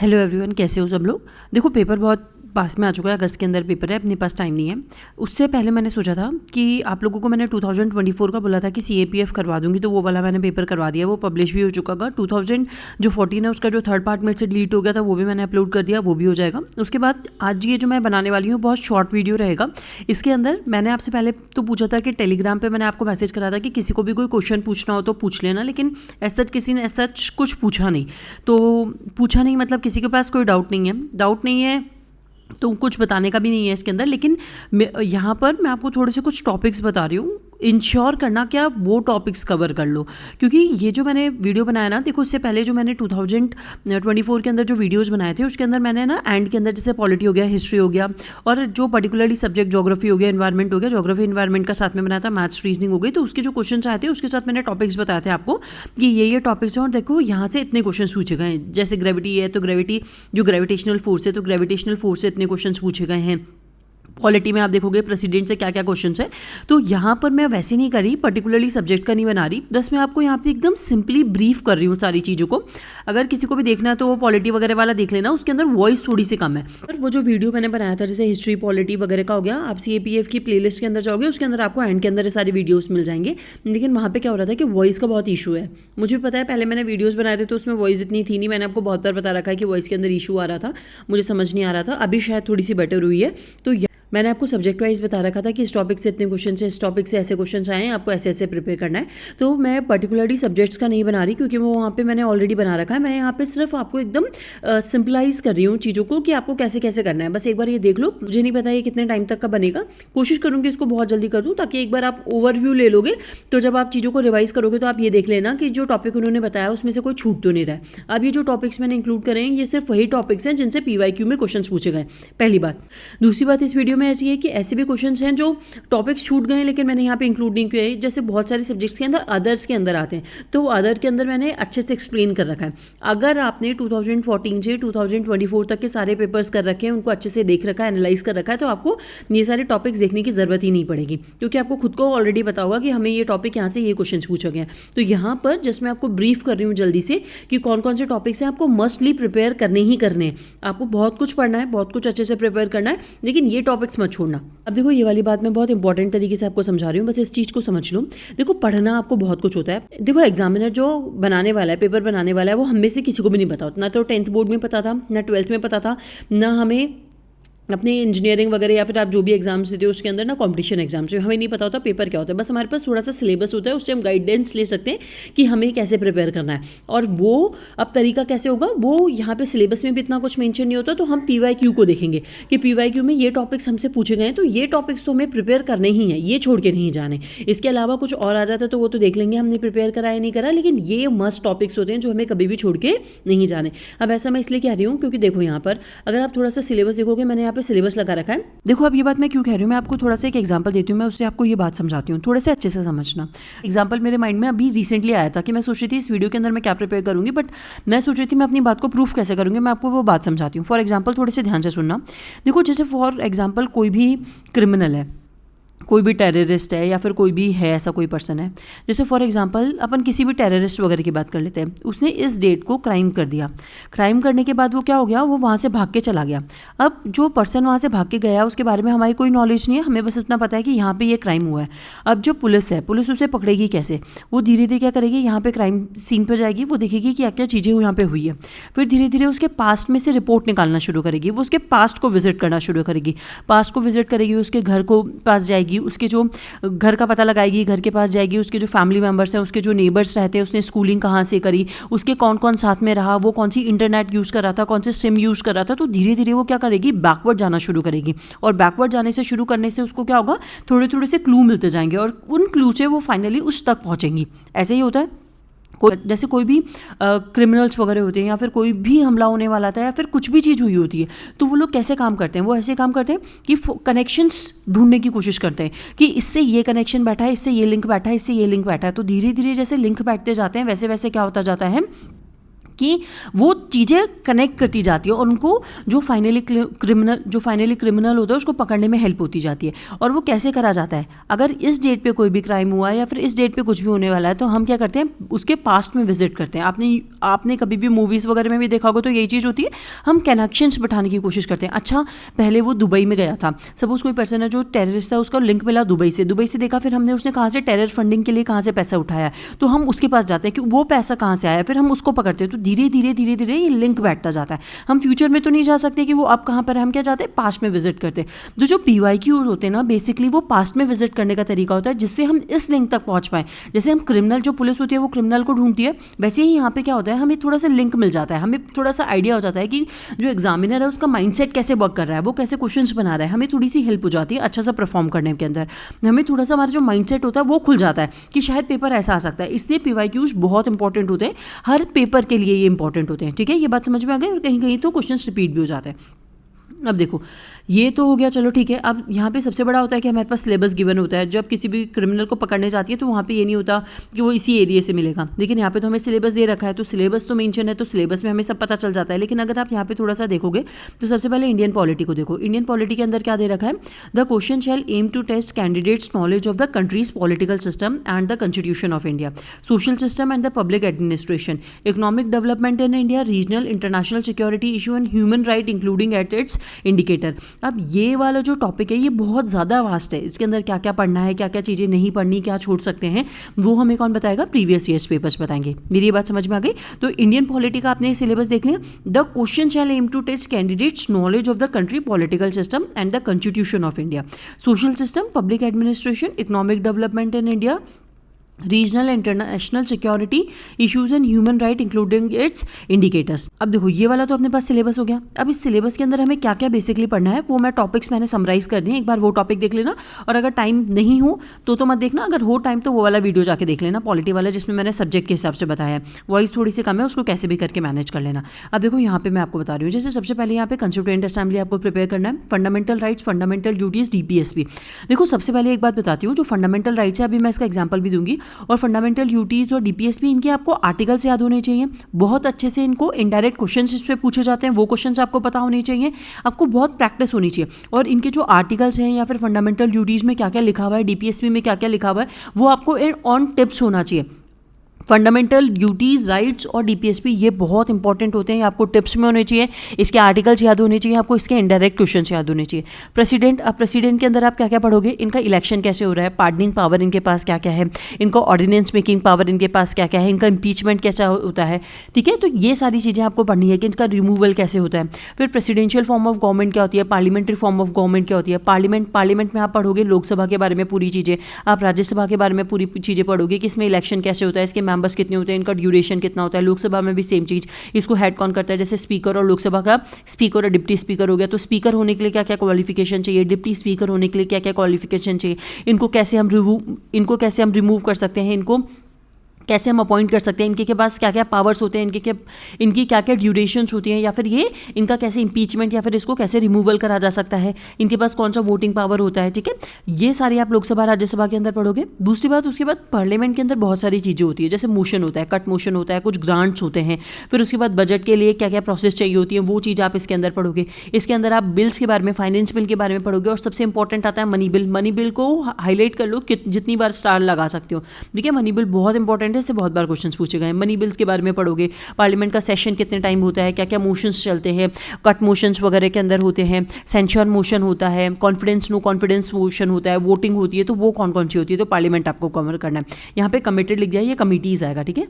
Hello everyone, कैसे हो सब लोग। देखो, पेपर बहुत पास में आ चुका है, अगस्त के अंदर पेपर है, अपने पास टाइम नहीं है। उससे पहले मैंने सोचा था कि आप लोगों को मैंने 2024 का बोला था कि CAPF करवा दूंगी, तो वो वाला मैंने पेपर करवा दिया, वो पब्लिश भी हो चुका था। 2014 है उसका जो थर्ड पार्ट मेरे से डिलीट हो गया था वो भी मैंने अपलोड कर दिया, वो भी हो जाएगा। उसके बाद आज ये जो मैं बनाने वाली हूँ बहुत शॉर्ट वीडियो रहेगा। इसके अंदर मैंने आपसे पहले तो पूछा था कि टेलीग्राम पर मैंने आपको मैसेज करा था कि किसी को भी कोई क्वेश्चन पूछना हो तो पूछ लेना, लेकिन ऐसा किसी ने ऐसा कुछ पूछा नहीं। तो पूछा नहीं मतलब किसी के पास कोई डाउट नहीं है तो कुछ बताने का भी नहीं है इसके अंदर। लेकिन यहाँ पर मैं आपको थोड़े से कुछ टॉपिक्स बता रही हूँ, इंश्योर करना कि आप वो टॉपिक्स कवर कर लो। क्योंकि ये जो मैंने वीडियो बनाया ना, देखो इससे पहले जो मैंने 2024 के अंदर जो वीडियोस बनाए थे उसके अंदर मैंने ना एंड के अंदर जैसे पॉलिटी हो गया, हिस्ट्री हो गया, और जो पर्टिकुलरली सब्जेक्ट ज्योग्राफी हो गया, एनवायरमेंट हो गया, ज्योग्राफी एनवायरमेंट का साथ में बनाया था, मैथ्स रीजनिंग हो गई, तो उसके जो क्वेश्चन आए थे उसके साथ मैंने टॉपिक्स बताए थे आपको कि ये टॉपिक्स हैं। और देखो यहाँ से इतने क्वेश्चन पूछे गए हैं, जैसे ग्रेविटी है तो ग्रेविटी जो ग्रेविटेशनल फोर्स है तो ग्रेविटेशनल फोर्स से इतने क्वेश्चन पूछे गए हैं। पॉलिटी में आप देखोगे प्रेसिडेंट से क्या क्या क्वेश्चंस है। तो यहाँ पर मैं वैसे नहीं करी, पर्टिकुलरली सब्जेक्ट का नहीं बना रही, बस मैं आपको यहाँ पे एकदम सिंपली ब्रीफ कर रही हूँ सारी चीज़ों को। अगर किसी को भी देखना है तो वो पॉलिटी वगैरह वाला देख लेना, उसके अंदर वॉइस थोड़ी सी कम है। पर वो जो वीडियो मैंने बनाया था जैसे हिस्ट्री पॉलिटी वगैरह का हो गया, आप CAPF की प्लेलिस्ट के अंदर जाओगे, उसके अंदर आपको एंड के अंदर सारी वीडियोज़ मिल जाएंगे। लेकिन वहाँ पर क्या हो रहा था कि वॉइस का बहुत इशू है। मुझे भी पता है, पहले मैंने वीडियोज़ बनाए थे तो उसमें वॉइस इतनी थी नहीं, मैंने आपको बहुत बार बता रखा है कि वॉइस के अंदर इशू आ रहा था, मुझे समझ नहीं आ रहा था। अभी शायद थोड़ी सी बेटर हुई है। तो मैंने आपको सब्जेक्ट वाइज बता रखा था कि इस टॉपिक से इतने क्वेश्चन है, इस टॉपिक से ऐसे क्वेश्चन आए हैं, आपको ऐसे ऐसे प्रिपेयर करना है। तो मैं पर्टिकुलरली सब्जेक्ट्स का नहीं बना रही क्योंकि वो वहाँ पे मैंने ऑलरेडी बना रखा है। मैं यहाँ पे सिर्फ आपको एकदम सिंपलाइज कर रही हूँ चीज़ों को कि आपको कैसे कैसे करना है। बस एक बार ये देख लो, मुझे नहीं पता ये कितने टाइम तक का बनेगा, कोशिश करूँगी इसको बहुत जल्दी कर दूँ ताकि एक बार आप ओवरव्यू ले लोगे तो जब आप चीज़ों को रिवाइज करोगे तो आप ये देख लेना कि जो टॉपिक उन्होंने बताया उसमें से कोई छूट तो नहीं रहा है। अब ये जो टॉपिक्स मैंने इंक्लूड करे हैं ये सिर्फ वही टॉपिक्स हैं जिनसे PYQ में क्वेश्चन पूछे गए, पहली बात। दूसरी बात इस वीडियो में ऐसी है कि ऐसे क्वेश्चंस हैं जो टॉपिक्स छूट गए लेकिन मैंने यहाँ पे इंक्लूड नहीं किए। जैसे बहुत सारे सब्जेक्ट्स के अंदर अदर्स के अंदर आते हैं, तो अदर के अंदर मैंने अच्छे से एक्सप्लेन कर रखा है। अगर आपने 2014 से 2024 तक के सारे पेपर्स कर रखे हैं, उनको अच्छे से देख रखा है, एनालाइज कर रखा है, तो आपको ये सारे टॉपिक्स देखने की जरूरत ही नहीं पड़ेगी, क्योंकि आपको खुद को ऑलरेडी पता होगा कि हमें ये टॉपिक यहाँ से ये क्वेश्चन पूछा गया। तो यहाँ पर जस्ट मैं आपको ब्रीफ कर रही हूँ जल्दी से कि कौन कौन से टॉपिक्स हैं, आपको मस्टली प्रिपेयर करने ही करने हैं। आपको बहुत कुछ पढ़ना है, बहुत कुछ अच्छे से प्रिपेयर करना है, लेकिन ये टॉपिक्स मत छोड़ना। अब देखो ये वाली बात मैं बहुत इंपॉर्टेंट तरीके से आपको समझा रही हूँ, बस इस चीज़ को समझ लो। देखो पढ़ना आपको बहुत कुछ होता है। देखो एग्जामिनर जो बनाने वाला है, पेपर बनाने वाला है, वो हम में से किसी को भी नहीं पता होता। ना तो 10th बोर्ड में पता था, ना 12th में पता था, ना हमें अपने इंजीनियरिंग वगैरह या फिर आप जो भी एग्जाम्स देते हो उसके अंदर ना कॉम्पिटिशन एग्जाम्स में हमें नहीं पता होता पेपर क्या होता है। बस हमारे पास थोड़ा सा सिलेबस होता है, उससे हम गाइडेंस ले सकते हैं कि हमें कैसे प्रिपेयर करना है। और वो अब तरीका कैसे होगा, वो यहाँ पे सिलेबस में भी इतना कुछ मेंशन नहीं होता। तो हम PYQ को देखेंगे कि PYQ में ये टॉपिक्स हमसे पूछे गए हैं, तो ये टॉपिक्स तो हमें प्रिपेयर करने ही हैं, ये छोड़ के नहीं जाने। इसके अलावा कुछ और आ जाता है तो वो तो देख लेंगे हमने प्रिपेयर करा या नहीं करा, लेकिन ये मस्ट टॉपिक्स होते हैं जो हमें कभी भी छोड़ के नहीं जाने। अब ऐसा मैं इसलिए कह रही हूँ क्योंकि देखो यहाँ पर अगर आप थोड़ा सा सिलेबस देखोगे, मैंने यहाँ पे सिलेबस लगा रखा है। देखो अब ये बात मैं क्यों कह रही हूँ, मैं आपको थोड़ा सा एक एग्जांपल देती हूँ, मैं उससे आपको ये बात समझाती हूँ, थोड़े से अच्छे से समझना। एग्जांपल मेरे माइंड में अभी रिसेंटली आया था कि मैं सोच रही थी इस वीडियो के अंदर मैं क्या प्रिपेयर करूँगी, बट मैं सोच रही थी मैं अपनी बात को प्रूफ कैसे करूँगी, मैं आपको वो बात समझाती हूँ। फॉर एग्जाम्पल थोड़े से ध्यान से सुनना। देखो जैसे फॉर एग्जाम्पल कोई भी क्रिमिनल है, कोई भी टेररिस्ट है, या फिर कोई भी है ऐसा कोई पर्सन है। जैसे फॉर एग्जांपल अपन किसी भी टेररिस्ट वगैरह की बात कर लेते हैं, उसने इस डेट को क्राइम कर दिया। क्राइम करने के बाद वो क्या हो गया, वो वहाँ से भाग के चला गया। अब जो पर्सन वहाँ से भाग के गया उसके बारे में हमारी कोई नॉलेज नहीं है, हमें बस इतना पता है कि यहाँ पे ये क्राइम हुआ है। अब जो पुलिस है, पुलिस उसे पकड़ेगी कैसे, वो धीरे धीरे क्या करेगी, यहाँ पे क्राइम सीन पर जाएगी, वो देखेगी कि क्या क्या चीज़ें यहाँ पे हुई है, फिर धीरे धीरे उसके पास्ट में से रिपोर्ट निकालना शुरू करेगी, वो उसके पास्ट को विजिट करना शुरू करेगी, पास्ट को विजिट करेगी, उसके घर को पास जाएगी, उसके जो घर का पता लगाएगी, घर के पास जाएगी, उसके जो फैमिली मेंबर्स हैं, उसके जो नेबर्स रहते हैं, उसने स्कूलिंग कहाँ से करी, उसके कौन कौन साथ में रहा, वो कौन सी इंटरनेट यूज़ कर रहा था, कौन से सिम यूज़ कर रहा था। तो धीरे धीरे वो क्या करेगी, बैकवर्ड जाना शुरू करेगी, और बैकवर्ड जाने से शुरू करने से उसको क्या होगा, थोड़े थोड़े से क्लू मिलते जाएंगे, और उन क्लू से वो फाइनली उस तक पहुँचेंगी। ऐसे ही होता है। जैसे कोई भी क्रिमिनल्स वगैरह होते हैं, या फिर कोई भी हमला होने वाला था, या फिर कुछ भी चीज़ हुई होती है, तो वो लोग कैसे काम करते हैं, वो ऐसे काम करते हैं कि कनेक्शंस ढूंढने की कोशिश करते हैं कि इससे ये कनेक्शन बैठा है, इससे ये लिंक बैठा है, इससे ये लिंक बैठा है। तो धीरे धीरे जैसे लिंक बैठते जाते हैं वैसे वैसे क्या होता जाता है कि वो चीज़ें कनेक्ट करती जाती है और उनको जो फाइनली क्रिमिनल होता है उसको पकड़ने में हेल्प होती जाती है। और वो कैसे करा जाता है, अगर इस डेट पे कोई भी क्राइम हुआ है या फिर इस डेट पे कुछ भी होने वाला है तो हम क्या करते हैं, उसके पास्ट में विजिट करते हैं। आपने कभी भी मूवीज़ वगैरह में भी देखा होगा तो यही चीज़ होती है, हम कनेक्शंस बैठाने की कोशिश करते हैं। अच्छा, पहले वो दुबई में गया था, सपोज कोई पर्सन है जो टेररिस्ट था, उसका लिंक मिला दुबई से देखा, फिर हमने उसने कहाँ से टेरर फंडिंग के लिए कहाँ से पैसा उठाया, तो हम उसके पास जाते हैं कि वो पैसा कहाँ से आया, फिर हम उसको पकड़ते हैं। तो धीरे धीरे ये लिंक बैठता जाता है। हम फ्यूचर में तो नहीं जा सकते कि वो अब कहाँ पर है, हम क्या जाते हैं, पास्ट में विजिट करते हैं। तो जो PYQ होते हैं ना, बेसिकली वो पास्ट में विजिट करने का तरीका होता है जिससे हम इस लिंक तक पहुँच पाएँ। जैसे हम क्रिमिनल, जो पुलिस होती है वो क्रिमिनल को ढूंढती है, वैसे ही यहाँ पे क्या होता है, हमें थोड़ा सा लिंक मिल जाता है, हमें थोड़ा सा आइडिया हो जाता है कि जो एग्जामिनर है उसका माइंडसेट कैसे वर्क कर रहा है, वो कैसे क्वेश्चंस बना रहा है, हमें थोड़ी सी हेल्प हो जाती है अच्छा सा परफॉर्म करने के अंदर। हमें थोड़ा सा हमारा जो माइंडसेट होता है वो खुल जाता है कि शायद पेपर ऐसा आ सकता है। इसलिए PYQs बहुत इंपॉर्टेंट होते हैं, हर पेपर के लिए ये इंपॉर्टेंट होते हैं। ठीक है, ये बात समझ में आ गई। और कहीं कहीं तो क्वेश्चन रिपीट भी हो जाते हैं। अब देखो, ये तो हो गया, चलो ठीक है। अब यहाँ पे सबसे बड़ा होता है कि हमारे पास सिलेबस गिवन होता है। जब किसी भी क्रिमिनल को पकड़ने जाती है तो वहाँ पे ये नहीं होता कि वो इसी एरिया से मिलेगा, लेकिन यहाँ पे तो हमें सिलेबस दे रखा है, तो सिलेबस तो मेंशन है, तो सिलेबस में हमें सब पता चल जाता है। लेकिन अगर आप यहाँ पे थोड़ा सा देखोगे तो सबसे पहले इंडियन पॉलिटी को देखो। इंडियन पॉलिटी के अंदर क्या दे रखा है, the question shall aim to test candidates knowledge of the countries political system and the constitution of India, social system and the public administration, economic development in India, regional international security issue and human right including at its indicator. अब ये वाला जो topic है ये बहुत ज़्यादा vast है, इसके अंदर क्या क्या पढ़ना है, क्या क्या चीज़ें नहीं पढ़नी, क्या छोड़ सकते हैं, वो हमें कौन बताएगा, प्रीवियस ईयर्स पेपर्स बताएंगे। मेरी ये बात समझ में आ गई। तो इंडियन पॉलिटी का आपने सिलेबस देख लिया। The question shall aim to test candidates knowledge of the country political system and the constitution of India, social system, public administration, economic development in India, regional international security issues and human right including its indicators. अब देखो, ये वाला तो अपने पास syllabus हो गया। अब इस सिलेबस के अंदर हमें क्या क्या बेसिकली पढ़ना है वो मैं टॉपिक्स मैंने समराइज कर दिए, एक बार वो टॉपिक देख लेना। और अगर टाइम नहीं हो तो मत देखना, अगर हो टाइम तो वो वाला वीडियो जाके देख लेना, पॉलिटी वाला, जिसमें मैंने सब्जेक्ट के हिसाब से बताया है। वॉइस थोड़ी सी कम है, उसको कैसे भी करके मैनेज कर लेना। अब देखो, यहाँ पे मैं आपको बता रही हूँ, जैसे सबसे पहले यहाँ पे कंस्टिट्यूएंट असेंबली आपको प्रिपेयर करना है, fundamental rights, fundamental duties, DPSP। देखो, सबसे पहले एक बात बताती हूँ, जो फंडामेंटल राइट्स है, अभी मैं इसका एग्जाम्पल भी दूंगी, और फंडामेंटल ड्यूटीज और DPSP, इनके आपको आर्टिकल्स याद होने चाहिए बहुत अच्छे से। इनको इनडायरेक्ट क्वेश्चंस इस पे पूछे जाते हैं, वो क्वेश्चंस आपको पता होने चाहिए, आपको बहुत प्रैक्टिस होनी चाहिए। और इनके जो आर्टिकल्स हैं या फिर फंडामेंटल ड्यूटीज में क्या क्या लिखा हुआ है, DPSP में क्या क्या लिखा हुआ है, वो आपको ऑन टिप्स होना चाहिए। फंडामेंटल ड्यूटीज़, राइट्स और DPSP ये बहुत इंपॉर्टेंट होते हैं, आपको टिप्स में होने चाहिए, इसके आर्टिकल्स याद होने चाहिए, आपको इसके इनडायरेक्ट क्वेश्चंस याद होने चाहिए। प्रेसिडेंट, अब प्रेसिडेंट के अंदर आप क्या क्या पढ़ोगे, इनका इलेक्शन कैसे हो रहा है, पार्डनिंग पावर इनके पास क्या क्या है, इनका ऑर्डिनेंस मेकिंग पावर इनके पास क्या क्या है, इनका इम्पीचमेंट कैसा होता है। ठीक है, तो ये सारी चीज़ें आपको पढ़नी है कि इनका रिमूवल कैसे होता है। फिर प्रेसिडेंशियल फॉर्म ऑफ गवर्नमेंट क्या होती है, पार्लियामेंट्री फॉर्म ऑफ गवर्नमेंट क्या होती है। पार्लियामेंट में आप पढ़ोगे लोकसभा के बारे में पूरी चीज़ें, आप राज्यसभा के बारे में पूरी चीज़ें पढ़ोगे कि इसमें इलेक्शन कैसे होता है, इसके मेंबर्स कितने होते हैं, इनका ड्यूरेशन कितना होता है। लोकसभा में भी सेम चीज़, इसको हेड कौन करता है, जैसे स्पीकर, और लोकसभा का स्पीकर और डिप्टी स्पीकर हो गया। तो स्पीकर होने के लिए क्या क्या क्वालिफिकेशन चाहिए, डिप्टी स्पीकर होने के लिए क्या क्या क्वालिफिकेशन चाहिए, इनको कैसे हम रिमूव कर सकते हैं, इनको कैसे हम अपॉइंट कर सकते हैं, इनके पास क्या क्या पावर्स होते हैं, इनकी क्या क्या ड्यूरेशंस होती हैं, या फिर ये इनका कैसे इंपीचमेंट या फिर इसको कैसे रिमूवल करा जा सकता है, इनके पास कौन सा वोटिंग पावर होता है। ठीक है, ये सारी आप लोकसभा राज्यसभा के अंदर पढ़ोगे। दूसरी बात, उसके बाद पार्लियामेंट के अंदर बहुत सारी चीज़ें होती है, जैसे मोशन होता है, कट मोशन होता है, कुछ ग्रांट्स होते हैं। फिर उसके बाद बजट के लिए क्या क्या प्रोसेस चाहिए होती है, वो चीज़ आप इसके अंदर पढ़ोगे। इसके अंदर आप बिल्स के बारे में, फाइनेंस बिल के बारे में पढ़ोगे। और सबसे इंपॉर्टेंट आता है मनी बिल। मनी बिल को हाईलाइट कर लो, जितनी बार स्टार लगा सकते हो। ठीक है, मनी बिल बहुत इंपॉर्टेंट है, इससे बहुत बार क्वेश्चन पूछे गए। मनी बिल्स के बारे में पढ़ोगे, पार्लियामेंट का सेशन कितने टाइम होता है, क्या क्या मोशंस चलते हैं, कट मोशंस वगैरह के अंदर होते हैं, सेंश्योर मोशन होता है, कॉन्फिडेंस नो कॉन्फिडेंस मोशन होता है, वोटिंग होती है, तो वो कौन कौन सी होती है, तो पार्लियामेंट आपको कवर करना है। यहाँ पे कमिटेड लिख दिया, ये कमिटीज़ आएगा। ठीक है,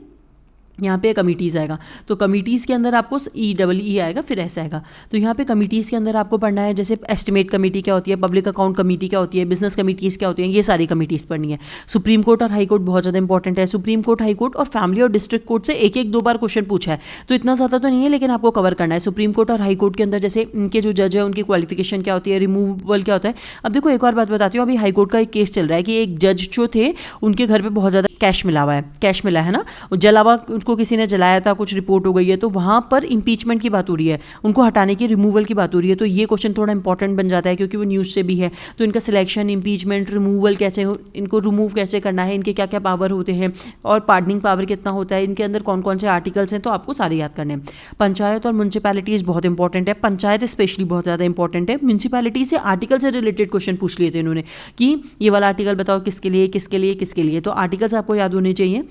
यहाँ पे कमिटीज़ आएगा, तो कमिटीज़ के अंदर आपको EEE आएगा, फिर ऐसा आएगा। तो यहाँ पे कमिटीज़ के अंदर आपको पढ़ना है, जैसे एस्टिमेट कमेटी क्या होती है, पब्लिक अकाउंट कमेटी क्या होती है, बिजनेस कमिटीज़ क्या होती हैं, ये सारी कमिटीज़ पढ़नी है। सुप्रीम कोर्ट और हाई कोर्ट बहुत ज़्यादा इंपॉर्टेंट है। सुप्रीम कोर्ट, हाई कोर्ट और फैमिली और डिस्ट्रिक्ट कोर्ट से एक एक दो बार क्वेश्चन पूछा है, तो इतना ज़्यादा तो नहीं है, लेकिन आपको कवर करना है। सुप्रीम कोर्ट और हाई कोर्ट के अंदर जैसे इनके जो जज है उनकी क्वालिफिकेशन क्या होती है, रिमूवल क्या होता है। अब देखो, एक और बात बताती हूँ, अभी हाई कोर्ट का एक केस चल रहा है कि एक जज जो थे उनके घर पर बहुत ज़्यादा कैश मिला हुआ है, कैश मिला है ना, जलावा उसको किसी ने जलाया था, कुछ रिपोर्ट हो गई है, तो वहाँ पर इम्पीचमेंट की बात हो रही है, उनको हटाने की, रिमूवल की बात हो रही है। तो ये क्वेश्चन थोड़ा इंपॉर्टेंट बन जाता है क्योंकि वो न्यूज़ से भी है। तो इनका सिलेक्शन, इम्पीचमेंट, रिमूवल कैसे हो, इनको रिमूव कैसे करना है, इनके क्या क्या पावर होते हैं और पार्डनिंग पावर कितना होता है, इनके अंदर कौन कौन से आर्टिकल्स हैं, तो आपको सारे याद करने हैं। पंचायत और म्यूनसिपैलिटीज़ बहुत इंपॉर्टेंट है, पंचायत स्पेशली बहुत ज़्यादा इंपॉर्टेंट है। म्यूनसिपैलिटी से आर्टिकल से रिलेटेड क्वेश्चन पूछ लिए थे इन्होंने कि ये वाला आर्टिकल बताओ किसके लिए, किसके लिए, किसके लिए। तो आर्टिकल्स आपको याद होने चाहिए।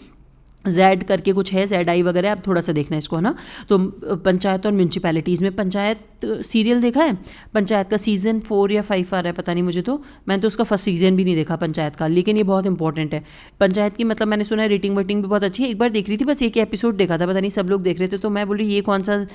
जेड करके कुछ है, जेड आई वगैरह, आप थोड़ा सा देखना है इसको, है ना। तो पंचायत और म्यूनसिपैलिटीज़ में, पंचायत सीरियल देखा है, पंचायत का सीज़न 4 या 5 आ रहा है, पता नहीं मुझे, तो मैंने तो उसका फर्स्ट सीज़न भी नहीं देखा पंचायत का, लेकिन ये बहुत इंपॉर्टेंट है पंचायत की। मतलब मैंने सुना है रेटिंग वेटिंग भी बहुत अच्छी है। एक बार देख रही थी, बस एक एपिसोड देखा था, पता नहीं सब लोग देख रहे थे, तो मैं बोली ये कौन सा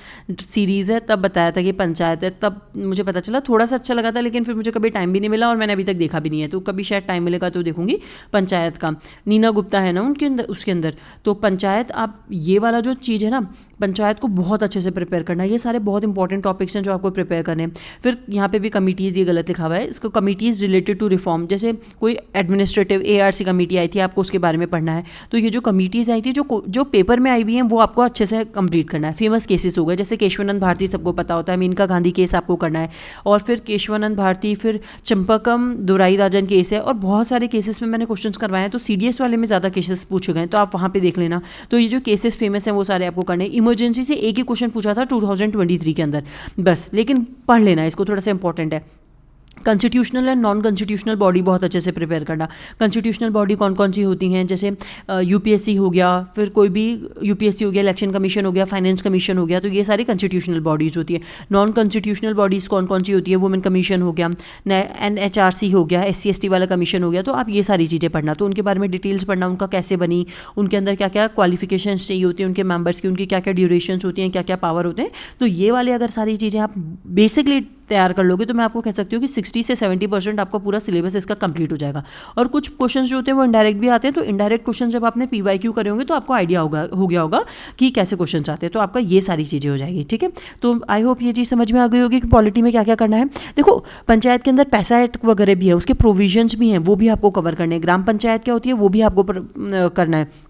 सीरीज़ है, तब बताया था कि पंचायत है, तब मुझे पता चला, थोड़ा सा अच्छा लगा था, लेकिन फिर मुझे कभी टाइम भी नहीं मिला और मैंने अभी तक देखा भी नहीं है। तो कभी शायद टाइम मिलेगा तो देखूंगी पंचायत का। नीना गुप्ता है ना उनके अंदर, उसके अंदर। तो पंचायत, आप ये वाला जो चीज़ है ना, पंचायत को बहुत अच्छे से प्रिपेयर करना है। ये सारे बहुत इंपॉर्टेंट टॉपिक्स हैं जो आपको प्रिपेयर करने हैं। फिर यहाँ पे भी कमिटीज़, ये गलत लिखा हुआ है, इसको कमिटीज़ रिलेटेड टू रिफॉर्म, जैसे कोई एडमिनिस्ट्रेटिव ARC कमेटी आई थी, आपको उसके बारे में पढ़ना है। तो ये जो कमिटीज़ आई थी, जो पेपर में आई हुई हैं, वो आपको अच्छे से कंप्लीट करना है। फेमस केसेस हो गए, जैसे केशवानंद भारती सबको पता होता है, मेनका गांधी केस आपको करना है, और फिर केशवानंद भारती, फिर चंपकम दुराई राजन केस है, और बहुत सारे केसेस में मैंने क्वेश्चंस करवाए हैं। तो CDS वाले में ज़्यादा केसेस पूछे गए, तो आप वहाँ पे देख लेना। तो ये जो केसेस फेमस हैं वो सारे आपको करने। इमरजेंसी से एक ही क्वेश्चन पूछा था 2023 के अंदर बस, लेकिन पढ़ लेना इसको, थोड़ा सा इंपॉर्टेंट है। Constitutional and non constitutional body बहुत अच्छे से प्रिपेयर करना। कॉन्स्टिट्यूशनल बॉडी कौन कौन सी होती हैं, जैसे UPSC हो गया, फिर कोई भी UPSC हो गया, इलेक्शन कमीशन हो गया, फाइनेंस कमीशन हो गया, तो ये सारी कॉन्स्टिट्यूशनल बॉडीज़ होती है। नॉन कॉन्स्टिट्यूशनल बॉडीज़ कौन कौन सी होती है, वुमेन कमीशन हो गया, NHRC हो गया, SC ST वाला कमीशन हो गया। तो आप ये सारी चीज़ें पढ़ना, तो उनके बारे में डिटेल्स पढ़ना, उनका कैसे बनी, उनके अंदर क्या क्या क्वालिफिकेशंस चाहिए होती हैं उनके मेंबर्स की, उनकी क्या क्या ड्यूरेशंस होती हैं, क्या क्या पावर होते हैं। तो ये वाले अगर सारी चीज़ें आप बेसिकली तैयार कर लोगे तो मैं आपको कह सकती हूँ कि 60 से 70% आपका पूरा सिलेबस इसका कंप्लीट हो जाएगा। और कुछ क्वेश्चन जो होते हैं वो इनडायरेक्ट भी आते हैं, तो इनडायरेक्ट क्वेश्चन जब आपने PYQ करे होंगे तो आपको आइडिया हो गया होगा कि कैसे क्वेश्चन आते हैं, तो आपका ये सारी चीज़ें हो जाएगी। ठीक है, तो आई होप ये चीज़ समझ में आ गई होगी कि पॉलिटी में क्या क्या करना है। देखो, पंचायत के अंदर पैसा एक्ट वगैरह भी है, उसके प्रोविजंस भी हैं, वो भी आपको कवर करने हैं। ग्राम पंचायत क्या होती है वो भी आपको करना है,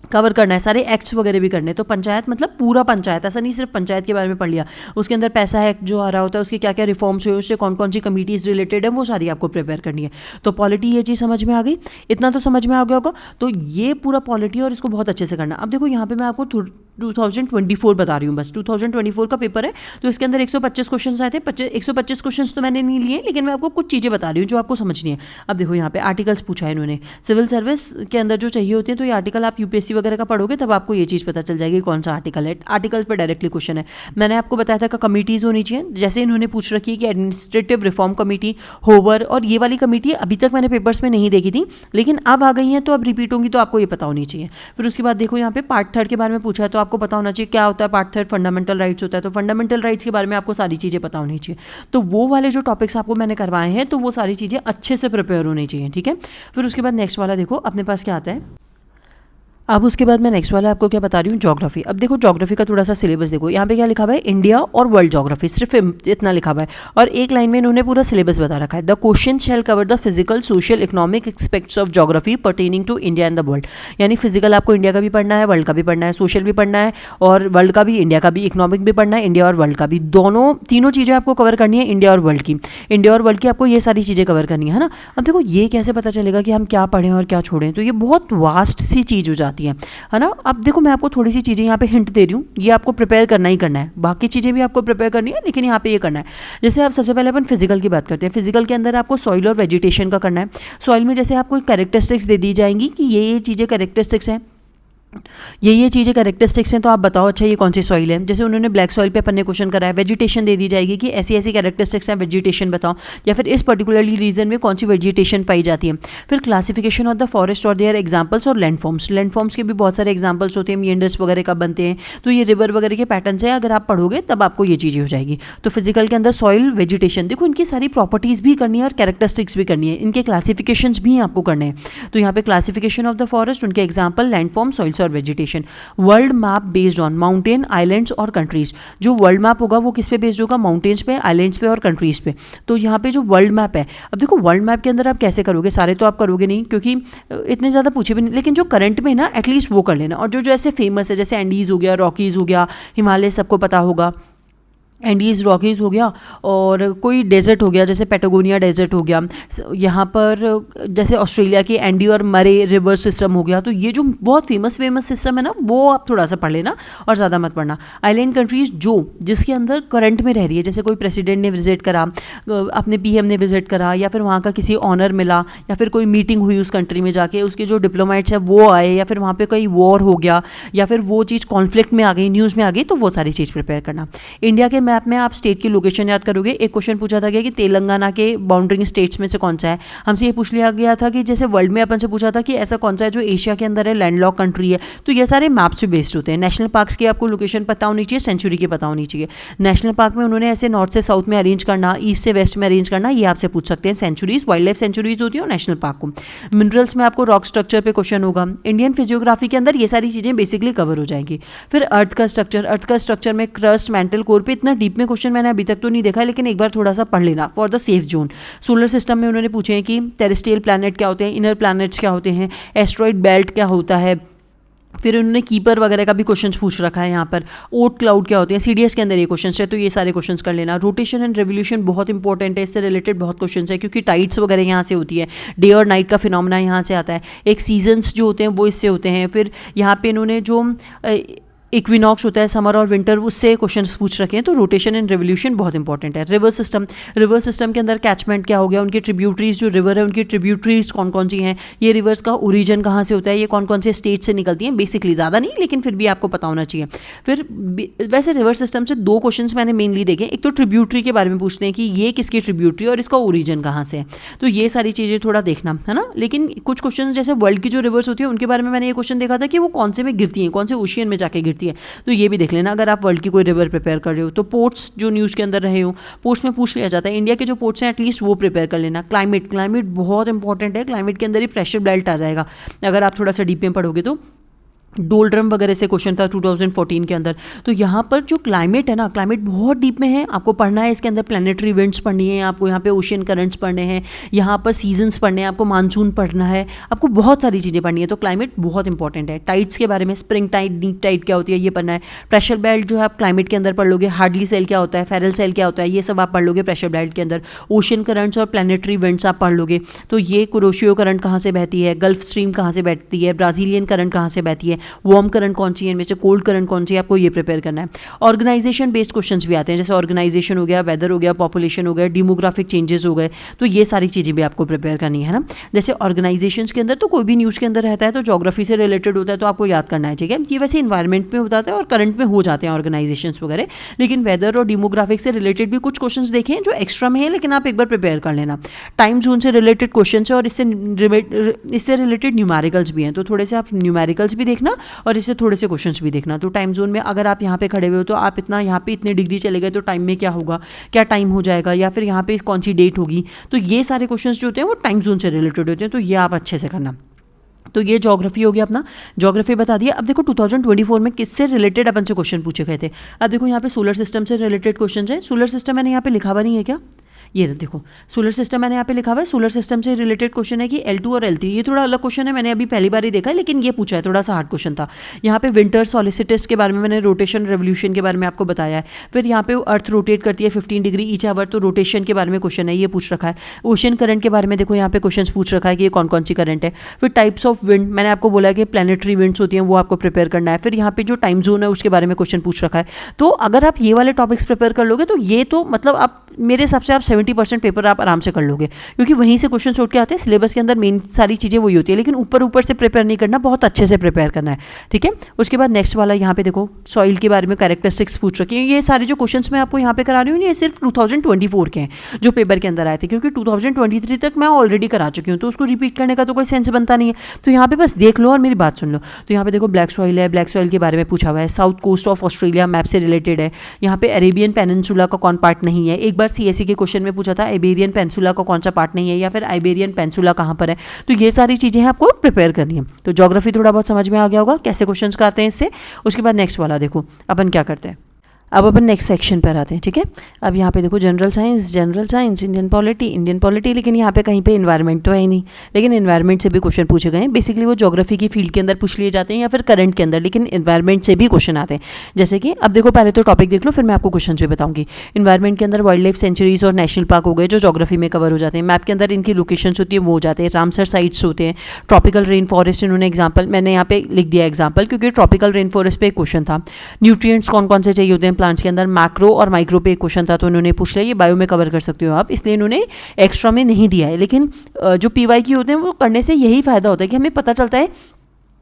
कवर करना है, सारे एक्ट्स वगैरह भी करने हैं। तो पंचायत मतलब पूरा पंचायत, ऐसा नहीं सिर्फ पंचायत के बारे में पढ़ लिया, उसके अंदर पैसा एक्ट जो आ रहा होता है, उसके क्या क्या रिफॉर्म्स हुए, उससे कौन कौन सी कमिटीज़ रिलेटेड है, वो सारी आपको प्रिपेयर करनी है। तो पॉलिटी ये चीज़ समझ में आ गई, इतना तो समझ में आ गया होगा। तो ये पूरा पॉलिटी और इसको बहुत अच्छे से करना। अब देखो यहाँ पे मैं आपको 2024 बता रही हूँ, बस 2024 का पेपर है, तो इसके अंदर 125 क्वेश्चन आए थे। 125 क्वेश्चन तो मैंने नहीं लिए, लेकिन मैं आपको कुछ चीज़ें बता रही हूँ जो आपको समझनी है। अब देखो यहाँ पे आर्टिकल्स पूछा है इन्होंने, सिविल सर्विस के अंदर जो चाहिए होते हैं, तो ये आर्टिकल आप UPSC वगैरह का पढ़ोगे तब आपको ये चीज़ पता चल जाएगी कौन सा आर्टिकल है। आर्टिकल पर डायरेक्टली क्वेश्चन है। मैंने आपको बताया था कि कमिटीज़ होनी चाहिए, जैसे इन्होंने पूछ रखी है कि एडमिनिस्ट्रेटिव रिफॉर्म कमेटी, होवर, और ये वाली कमेटी अभी तक मैंने पेपर्स में नहीं देखी थी, लेकिन अब आ गई हैं, तो अब रिपीट होंगी, तो आपको ये पता होनी चाहिए। फिर उसके बाद देखो यहाँ पे पार्ट 3 के बारे में पूछा है, तो आपको पता होना चाहिए क्या होता है पार्ट 3, फंडामेंटल राइट्स होता है। तो फंडामेंटल राइट्स के बारे में आपको सारी चीज़ें पता होनी चाहिए। तो वो वाले जो टॉपिक्स आपको मैंने करवाए हैं, तो वो सारी चीज़ें अच्छे से प्रिपेयर होनी चाहिए। ठीक है, फिर उसके बाद नेक्स्ट वाला देखो अपने पास क्या आता है। अब उसके बाद मैं नेक्स्ट वाला आपको क्या बता रही हूँ, ज्योग्राफी। अब देखो ज्योग्राफी का थोड़ा सा सिलेबस देखो, यहाँ पे क्या लिखा हुआ है, इंडिया और वर्ल्ड ज्योग्राफी, सिर्फ इतना लिखा हुआ है, और एक लाइन में इन्होंने पूरा सिलेबस बता रखा है। The question shall cover the physical, social, economic aspects of geography pertaining to India and the world. यानी फिजिकल आपको इंडिया का भी पढ़ना है, वर्ल्ड का भी पढ़ना है, सोशल भी पढ़ना है, और वर्ल्ड का भी, इंडिया का भी, इकोनॉमिक भी पढ़ना है, इंडिया और वर्ल्ड का भी, तीनों चीज़ें आपको कवर करनी है, इंडिया और वर्ल्ड की। इंडिया और वर्ल्ड की आपको ये सारी चीज़ें कवर करनी है ना। अब देखो ये कैसे पता चलेगा कि हम क्या पढ़ें और क्या छोड़ें, तो ये बहुत वास्ट सी चीज़ हो जाती है ना। अब देखो मैं आपको थोड़ी सी चीज़ें यहाँ पे हिंट दे रही हूँ, ये आपको प्रिपेयर करना ही करना है, बाकी चीज़ें भी आपको प्रिपेयर करनी है, लेकिन यहाँ पे ये करना है। जैसे आप सबसे पहले अपन फिजिकल की बात करते हैं। फिजिकल के अंदर आपको सॉइल और वेजिटेशन का करना है। सॉइल में जैसे आपको कैरेक्टरिस्टिक्स दे दी जाएंगी कि ये चीज़ें कैरेक्टरिस्टिक्स हैं, ये चीज़ें कैरेक्टरिस्टिक्स हैं, तो आप बताओ अच्छा ये कौन सी सॉइल है। जैसे उन्होंने ब्लैक सॉइल पे अपन ने क्वेश्चन कराया, वेजिटेशन दे दी जाएगी कि ऐसी ऐसी कैरेक्टरिस्टिक्स हैं, वेजिटेशन बताओ, या फिर इस पर्टिकुलरली रीजन में कौन सी वेजिटेशन पाई जाती है। फिर क्लासिफिकेशन ऑफ द फॉरेस्ट और देयर एग्जाम्पल्स, और लैंडफॉर्म्स के भी बहुत सारे एग्जाम्पल्स होते हैं, मीएंडर्स वगैरह का बनते हैं, तो ये रिवर वगैरह के पैटर्न से अगर आप पढ़ोगे तब आपको ये चीज़ें हो जाएगी। तो फिजिकल के अंदर सॉइल, वेजिटेशन, देखो इनकी सारी प्रॉपर्टीज़ भी करनी है और कैरेक्टरिस्टिक्स भी करनी है, इनके क्लासिफिकेशंस भी आपको करने हैं। तो यहाँ पे क्लासिफिकेशन ऑफ द फॉरेस्ट, उनके एग्जाम्पल, लैंडफॉर्म, सॉइल्स और vegetation. World map based on mountain, islands और कंट्रीज। जो वर्ल्ड मैप होगा वो किस पे बेस्ड होगा? माउंटेन्स पे, आइलैंड्स पे और कंट्रीज पे। तो यहाँ पे जो वर्ल्ड मैप है, अब देखो वर्ल्ड मैप के अंदर आप कैसे करोगे, सारे तो आप करोगे नहीं क्योंकि इतने ज़्यादा पूछे भी नहीं, लेकिन जो करंट में ना एटलीस्ट वो कर लेना। और जो जो ऐसे फेमस है, जैसे एंडीज़ हो गया, रॉकीज़ हो गया, हिमालय सबको पता होगा, एंडीज़ रॉकीज़ हो गया, और कोई डेजर्ट हो गया जैसे पेटागोनिया डेजर्ट हो गया, यहाँ पर जैसे ऑस्ट्रेलिया की एंडी और मरे रिवर सिस्टम हो गया। तो ये जो बहुत फेमस सिस्टम है ना, वो आप थोड़ा सा पढ़ लेना और ज़्यादा मत पढ़ना। आइलैंड कंट्रीज़ जो जिसके अंदर करंट में रह रही है, जैसे कोई प्रेसिडेंट ने विजिट करा, अपने पीएम ने विजिट करा, या फिर वहाँ का किसी ऑनर मिला, या फिर कोई मीटिंग हुई उस कंट्री में जाके, उसके जो डिप्लोमेट्स हैं वो आए, या फिर वहाँ पे कोई वॉर हो गया, या फिर वो चीज़ कॉन्फ्लिक्ट में आ गई, न्यूज़ में आ गई, तो वो सारी चीज़ प्रिपेयर करना। इंडिया के मैप में आप स्टेट की लोकेशन याद करोगे। एक क्वेश्चन पूछा था कि तेलंगाना के बाउंड्रिंग स्टेट्स में से कौन सा है। हमसे ये पूछ लिया गया था कि जैसे वर्ल्ड में अपन से पूछा था कि ऐसा कौन सा है जो एशिया के अंदर है, लैंडलॉक कंट्री है। तो ये सारे मैप्स पे बेस्ड होते हैं। नेशनल पार्क्स की आपको लोकेशन पता होनी चाहिए, सेंचुरी की पता होनी चाहिए। नेशनल पार्क में उन्होंने ऐसे नॉर्थ से साउथ में अरेंज करना, ईस्ट से वेस्ट में अरेंज करना, ये आपसे पूछ सकते हैं। सेंचुरीज, वाइल्ड लाइफ सेंचुरीज होती है और नेशनल पार्क को। मिनरल्स में आपको रॉक स्ट्रक्चर पे क्वेश्चन होगा। इंडियन फिजियोग्राफी के अंदर ये सारी चीज़ें बेसिकली कवर हो जाएंगी। फिर अर्थ का स्ट्रक्चर में क्रस्ट, मैंटल, कोर पे इतना डीप में क्वेश्चन मैंने अभी तक तो नहीं देखा, लेकिन एक बार थोड़ा सा पढ़ लेना for the safe zone. Solar system में उन्होंने पूछे हैं कि टेरेस्ट्रियल प्लैनेट क्या होते हैं, इनर प्लैनेट्स क्या होते हैं, एस्ट्रॉइड बेल्ट क्या होता है। फिर उन्होंने कीपर वगैरह का भी क्वेश्चंस पूछ रखा है यहाँ पर। ओट क्लाउड क्या होते हैं, सीडीएस के अंदर ये क्वेश्चंस है, तो ये सारे क्वेश्चंस कर लेना। रोटेशन एंड रेवोल्यूशन बहुत इंपॉर्टेंट है, इससे रिलेटेड बहुत क्वेश्चंस है क्योंकि टाइड्स वगैरह यहाँ से होती है, डे और नाइट का फिनोमेना यहाँ से आता है। एक सीजन्स जो होते हैं वो इससे होते हैं। फिर यहाँ पे इन्होंने जो इक्विनॉक्स होता है, समर और विंटर, उससे क्वेश्चंस पूछ रखे हैं। तो रोटेशन एंड रेवोल्यूशन बहुत इंपॉर्टेंट है। रिवर सिस्टम के अंदर कैचमेंट क्या हो गया, उनके ट्रिब्यूटरीज, जो रिवर है उनकी ट्रिब्यूटरीज कौन कौन सी हैं, ये रिवर्स का ओरिजिन कहाँ से होता है, ये कौन कौन से स्टेट से निकलती हैं। बेसिकली ज़्यादा नहीं, लेकिन फिर भी आपको पता होना चाहिए। फिर वैसे रिवर सिस्टम से दो क्वेश्चन मैंने मेनली देखे। एक तो ट्रिब्यूटरी के बारे में पूछते हैं कि ये किसकी ट्रिब्यूटरी और इसका ओरिजिन कहाँ से है, तो ये सारी चीज़ें थोड़ा देखना है ना। लेकिन कुछ क्वेश्चन जैसे वर्ल्ड की जो रिवर्स होती है उनके बारे में मैंने ये क्वेश्चन देखा था कि वो कौन से में गिरती हैं, कौन से ओशियन में जाके गिरती है, तो ये भी देख लेना अगर आप वर्ल्ड की कोई रिवर प्रिपेयर कर रहे हो। तो पोर्ट्स जो न्यूज़ के अंदर रहे हो, पोर्ट्स में पूछ लिया जाता है। इंडिया के जो पोर्ट्स हैं एटलीस्ट वो प्रिपेयर कर लेना। क्लाइमेट बहुत इंपॉर्टेंट है। क्लाइमेट के अंदर ही प्रेशर बेल्ट आ जाएगा अगर आप थोड़ा सा डीप में पढ़ोगे तो। डोलड्रम वगैरह से क्वेश्चन था 2014 के अंदर। तो यहाँ पर जो क्लाइमेट है ना, क्लाइमेट बहुत डीप में है, आपको पढ़ना है। इसके अंदर प्लानिटरी इवेंट्स पढ़नी है आपको, यहाँ पे ओशियन करंट्स पढ़ने हैं, यहाँ पर सीजन्स पढ़ने हैं आपको, मानसून पढ़ना है आपको, बहुत सारी चीज़ें पढ़नी है। तो क्लाइमेट बहुत इंपॉर्टेंट है। टाइड्स के बारे में, स्प्रिंग टाइड, डीप टाइड क्या होती है ये पढ़ना है। प्रेशर बेल्ट जो है आप क्लाइमेट के अंदर पढ़ लोगे। हार्डली सेल क्या होता है, फेरल सेल क्या होता है, ये सब आप पढ़ लोगे प्रेशर बेल्ट के अंदर। ओशियन करंट्स और प्लानिटरी इवेंट्स आप पढ़ लोगे। तो ये कुरोशियो करंट कहाँ से बहती है, गल्फ स्ट्रीम कहाँ से बहती है, ब्राज़ीलियन करंट कहाँ से बहती है, वार्म करंट कौन सी है, इनमें से कोल्ड करंट कौन सी है, आपको ये प्रिपेयर करना है। ऑर्गेनाइजेशन बेस्ड क्वेश्चंस भी आते हैं, जैसे ऑर्गेनाइजेशन हो गया, वेदर हो गया, पॉपुलेशन हो गया, डेमोग्राफिक चेंजेस हो गए। तो ये सारी चीज़ें भी आपको प्रिपेयर करनी है ना। जैसे ऑर्गेनाइजेशंस के अंदर तो कोई भी न्यूज़ के अंदर रहता है तो ज्योग्राफी से रिलेटेड होता है, तो आपको याद करना है, ठीक है। ये वैसे इन्वायरमेंट में होता है और करंट में हो जाते हैं ऑर्गेनाइजेशंस वगैरह, लेकिन वेदर और डेमोग्राफिक से रिलेटेड भी कुछ क्वेश्चंस देखे हैं जो एक्स्ट्रा में है, लेकिन आप एक बार प्रिपेयर कर लेना। टाइम जोन से रिलेटेड क्वेश्चन है और इससे रिलेटेड न्यूमेरिकल्स भी हैं, तो थोड़े से आप न्यूमेरिकल्स भी देखना और इससे थोड़े से क्वेश्चंस भी देखना। तो टाइम जोन में अगर आप यहाँ पे खड़े हुए हो तो आप इतना यहाँ पे इतने डिग्री चले गए तो टाइम में क्या होगा, क्या टाइम हो जाएगा, या फिर यहाँ पे कौन सी डेट होगी। तो ये सारे क्वेश्चंस जो होते हैं वो टाइम जोन से रिलेटेड होते हैं, तो ये आप अच्छे से करना। तो ये ज्योग्राफी हो गया अपना, ज्योग्राफी बता दिया। अब देखो 2024 में किससे रिलेटेड अपन से क्वेश्चन पूछे गए थे। अब देखो यहाँ पे सोलर सिस्टम से रिलेटेड क्वेश्चन है। सोलर सिस्टम मैंने यहाँ पे लिखा हुआ नहीं है क्या, ये देखो सोलर सिस्टम मैंने यहाँ पे लिखा हुआ है। सोलर सिस्टम से रिलेटेड क्वेश्चन है कि L2 और L3, ये थोड़ा अलग क्वेश्चन है, मैंने अभी पहली बार ही देखा है, लेकिन ये पूछा है, थोड़ा सा हार्ड क्वेश्चन था। यहाँ पे विंटर सॉलिसिटस के बारे में मैंने रोटेशन रेवोल्यूशन के बारे में आपको बताया है। फिर यहाँ पे अर्थ रोटेट करती है 15 डिग्री ईच आवर, तो रोटेशन के बारे में क्वेश्चन है, ये पूछ रखा है। ओशन करंट के बारे में देखो यहाँ पे क्वेश्चन पूछ रखा है कि ये कौन कौन सी करंट है। फिर टाइप्स ऑफ विंड मैंने आपको बोला है कि प्लानिटरी विंड्स होती हैं, वो आपको प्रिपेयर करना है। फिर यहाँ पे जो टाइम जोन है उसके बारे में क्वेश्चन पूछ रखा है। तो अगर आप ये वाले टॉपिक्स प्रिपेयर कर लोगे तो ये तो मतलब आप मेरे हिसाब से आप 70% पेपर आप आराम से कर लोगे, क्योंकि वहीं से क्वेश्चन उठ के आते हैं। सिलेबस के अंदर मेन सारी चीज़ें वही होती है, लेकिन ऊपर से प्रिपेयर नहीं करना, बहुत अच्छे से प्रिपेयर करना है, ठीक है। उसके बाद नेक्स्ट वाला यहाँ पे देखो सॉइल के बारे में कैरेक्टरिस्टिक्स पूछ रखी है। ये सारे जो क्वेश्चंस मैं आपको यहाँ पे करा रही हूँ ये सिर्फ 2024 के हैं जो पेपर के अंदर आए थे, क्योंकि 2023 तक मैं ऑलरेडी करा चुकी हूँ, तो उसको रिपीट करने का तो कोई सेंस बनता नहीं है। तो यहाँ पे बस देख लो और मेरी बात सुन लो। तो यहाँ पे देखो ब्लैक सॉइल है, ब्लैक सॉइल के बारे में पूछा हुआ है। South coast of Australia map से रिलेटेड है। यहाँ पे अरेबियन पेनिनसुला का कौन पार्ट नहीं है, एक बार बार CSE के क्वेश्चन में पूछा था आइबेरियन पेंसुला का कौन सा पार्ट नहीं है, या फिर आइबेरियन पेंसुला कहाँ पर है। तो ये सारी चीज़ें हैं आपको प्रिपेयर करनी है। तो ज्योग्राफी थोड़ा बहुत समझ में आ गया होगा कैसे क्वेश्चन करते हैं इससे। उसके बाद नेक्स्ट वाला देखो अपन क्या करते हैं। अब अपन नेक्स्ट सेक्शन पर आते हैं, ठीक है। अब यहाँ पे देखो जनरल साइंस, इंडियन पॉलिटी, लेकिन यहाँ पे कहीं पे इन्वायरमेंट तो है ही नहीं, लेकिन इन्वायरमेंट से भी क्वेश्चन पूछे गए हैं। बेसिकली वो ज्योग्राफी की फील्ड के अंदर पूछ लिए जाते हैं या फिर करंट के अंदर, लेकिन इन्वायरमेंट से भी क्वेश्चन आते हैं। जैसे कि अब देखो पहले तो टॉपिक देख लो, फिर मैं आपको क्वेश्चन भी बताऊंगी। इन्वायरमेंट के अंदर वाइल्ड लाइफ सेंचुरीज और नेशनल पार्क हो गए जो ज्योग्राफी में कवर हो जाते हैं। मैप के अंदर इनकी लोकेशंस होती है वो हो जाते हैं। रामसर साइट्स होते हैं। ट्रॉपिकल रेन फॉरेस्ट इन्होंने एग्जाम्पल, मैंने यहाँ पे लिख दिया एग्जाम्पल क्योंकि ट्रॉपिकल रेन फॉरेस्ट पे एक क्वेश्चन था। न्यूट्रिएंट्स कौन कौन से चाहिए होते हैं प्लांट्स के अंदर, मैक्रो और माइक्रो पे एक क्वेश्चन था तो इन्होंने पूछ लिया। ये बायो में कवर कर सकते हो आप, इसलिए इन्होंने एक्स्ट्रा में नहीं दिया है। लेकिन जो PYQ होते हैं वो करने से यही फायदा होता है कि हमें पता चलता है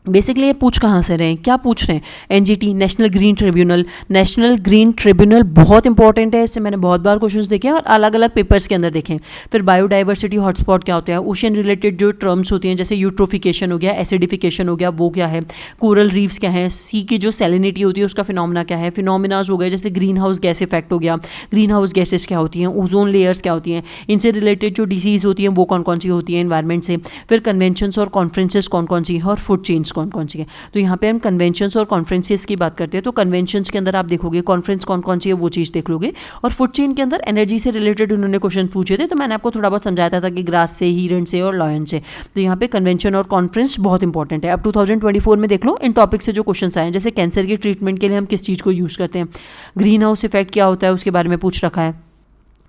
बेसिकली ये पूछ कहाँ से रहे हैं, क्या पूछ रहे हैं। NGT नेशनल ग्रीन ट्रिब्यूनल बहुत इंपॉर्टेंट है, इससे मैंने बहुत बार क्वेश्चंस देखे हैं और अलग अलग पेपर्स के अंदर देखे हैं। फिर बायोडाइवर्सिटी हॉटस्पॉट क्या होता है, ओशन रिलेटेड जो टर्म्स होती हैं जैसे यूट्रोफिकेशन हो गया, एसिडिफिकेशन हो गया, वो क्या है, कोरल रीफ्स क्या है, सी की जो सैलिनिटी होती है उसका फिनोमिना क्या है, फिनोमिनाज हो गए जैसे ग्रीन हाउस गैस इफेक्ट हो गया, ग्रीन हाउस गैसेस क्या होती हैं, ओजोन लेयर्स क्या होती हैं, इनसे रिलेटेड जो डिजीज़ होती हैं वो कौन कौन सी होती है एनवायरमेंट से। फिर कन्वेंशंस और कॉन्फ्रेंसेस कौन कौन सी है, और फूड चेन्स कौन कौन सी है। तो यहाँ पे हम कन्वेंशंस और कॉन्फ्रेंसेस की बात करते हैं। तो कन्वेंशंस के अंदर आप देखोगे कॉन्फ्रेंस कौन कौन सी है वो चीज़ देख लोगे। और फूड चेन के अंदर एनर्जी से रिलेटेड उन्होंने क्वेश्चन पूछे थे, तो मैंने आपको थोड़ा बहुत समझाया था कि ग्रास से, हीरन से और लॉयन से। तो यहाँ पे कन्वेंशन और कॉन्फ्रेंस बहुत इंपॉर्टेंट है। अब 2024 में देख लो इन टॉपिक से जो क्वेश्चन आए हैं, जैसे कैंसर के ट्रीटमेंट के लिए हम किस चीज़ को यूज़ करते हैं, ग्रीन हाउस इफेक्ट क्या होता है उसके बारे में पूछ रखा है।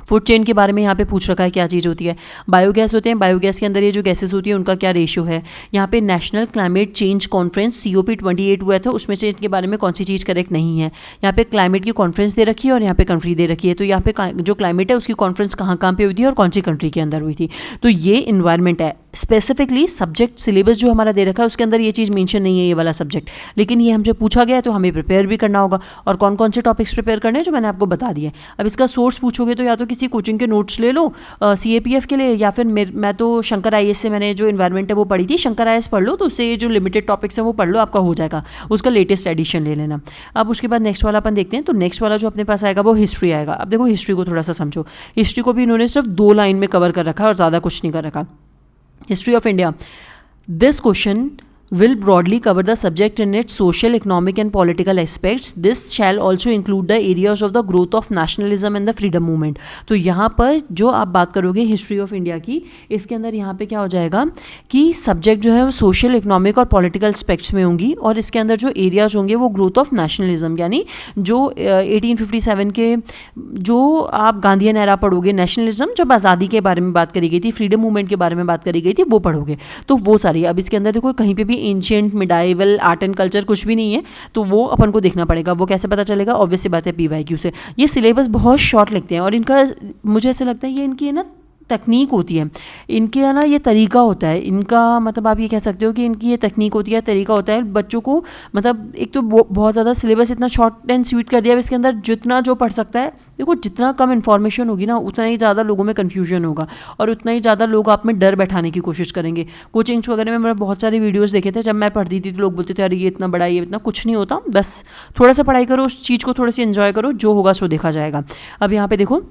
फूड चेन के बारे में यहाँ पे पूछ रखा है क्या चीज़ होती है। बायोगैस होते हैं, बायोगैस के अंदर ये जो गैसेस होती है उनका क्या रेशियो है। यहाँ पे national climate change conference COP28 हुआ था, उसमें से इनके बारे में कौन सी चीज़ करेक्ट नहीं है। यहाँ पे क्लाइमेट की कॉन्फ्रेंस दे रखी है और यहाँ पे कंट्री दे रखी है। तो यहाँ पे जो क्लाइमेट है उसकी कॉन्फ्रेंस कहाँ कहाँ पे हुई थी और कौन सी कंट्री के अंदर हुई थी। तो ये इन्वायरमेंट है। स्पेसिफिकली सब्जेक्ट सिलेबस जो हमारा दे रखा है उसके अंदर ये चीज़ मेंशन नहीं है, ये वाला सब्जेक्ट, लेकिन ये हमसे पूछा गया है तो हमें प्रिपेयर भी करना होगा। और कौन कौन से टॉपिक्स प्रिपेयर करने हैं जो मैंने आपको बता दिया है। अब इसका सोर्स पूछोगे तो या तो किसी कोचिंग के नोट्स ले लो CAPF के लिए, या फिर मैं तो शंकर IAS से मैंने जो इन्वायरमेंट है वो पढ़ी थी, शंकर IAS पढ़ लो, तो उससे ये जो लिमिटेड टॉपिक्स हैं वो पढ़ लो, आपका हो जाएगा। उसका लेटेस्ट एडिशन ले लेना। अब उसके बाद नेक्स्ट वाला अपन देखते हैं। तो नेक्स्ट वाला जो अपने पास आएगा वो हिस्ट्री आएगा। अब देखो हिस्ट्री को थोड़ा सा समझो। हिस्ट्री को भी इन्होंने सिर्फ 2 लाइन में कवर कर रखा है और ज़्यादा कुछ नहीं कर रखा। History of India. This question will broadly cover the subject in its social, economic and political aspects. This shall also include the areas of the growth of nationalism and the freedom movement. तो यहाँ पर जो आप बात करोगे history of India की, इसके अंदर यहाँ पे क्या हो जाएगा कि सब्जेक्ट जो है वो सोशल, इकोनॉमिक और पॉलिटिकल एस्पेक्ट्स में होंगी, और इसके अंदर जो एरियाज होंगे वो ग्रोथ ऑफ नेशनलिज्म, यानी जो 1857 के जो आप गांधीयन एरा पढ़ोगे, नेशनलिज्म जब आज़ादी के बारे में बात करी गई थी, फ्रीडम मूवमेंट के बारे में बात करी गई थी, वो पढ़ोगे। तो वो सारी, अब इसके अंदर देखो कहीं पे भी ancient, medieval, art and culture कुछ भी नहीं है, तो वो अपन को देखना पड़ेगा। वो कैसे पता चलेगा? ऑब्वियस सी बात है PYQ से। ये सिलेबस बहुत शॉर्ट लिखते हैं और इनका मुझे ऐसा लगता है ये इनकी है ना तकनीक होती है, इनके है ना ये तरीका होता है इनका, मतलब आप ये कह सकते हो कि इनकी ये तकनीक होती है, तरीका होता है बच्चों को, मतलब एक तो बहुत ज़्यादा सिलेबस इतना शॉर्ट एंड स्वीट कर दिया है, इसके अंदर जितना जो पढ़ सकता है, देखो जितना कम इन्फॉर्मेशन होगी ना उतना ही ज़्यादा लोगों में कन्फ्यूजन होगा और उतना ही ज़्यादा लोग आप में डर बैठाने की कोशिश करेंगे। कोचिंग्स वगैरह में मैंने बहुत सारे वीडियोस देखे थे, जब मैं पढ़ती थी तो लोग बोलते थे अरे ये इतना बड़ा, ये इतना कुछ नहीं होता, बस थोड़ा सा पढ़ाई करो, उस चीज़ को थोड़ी सी एंजॉय करो, जो होगा सो देखा जाएगा। अब यहाँ पे देखो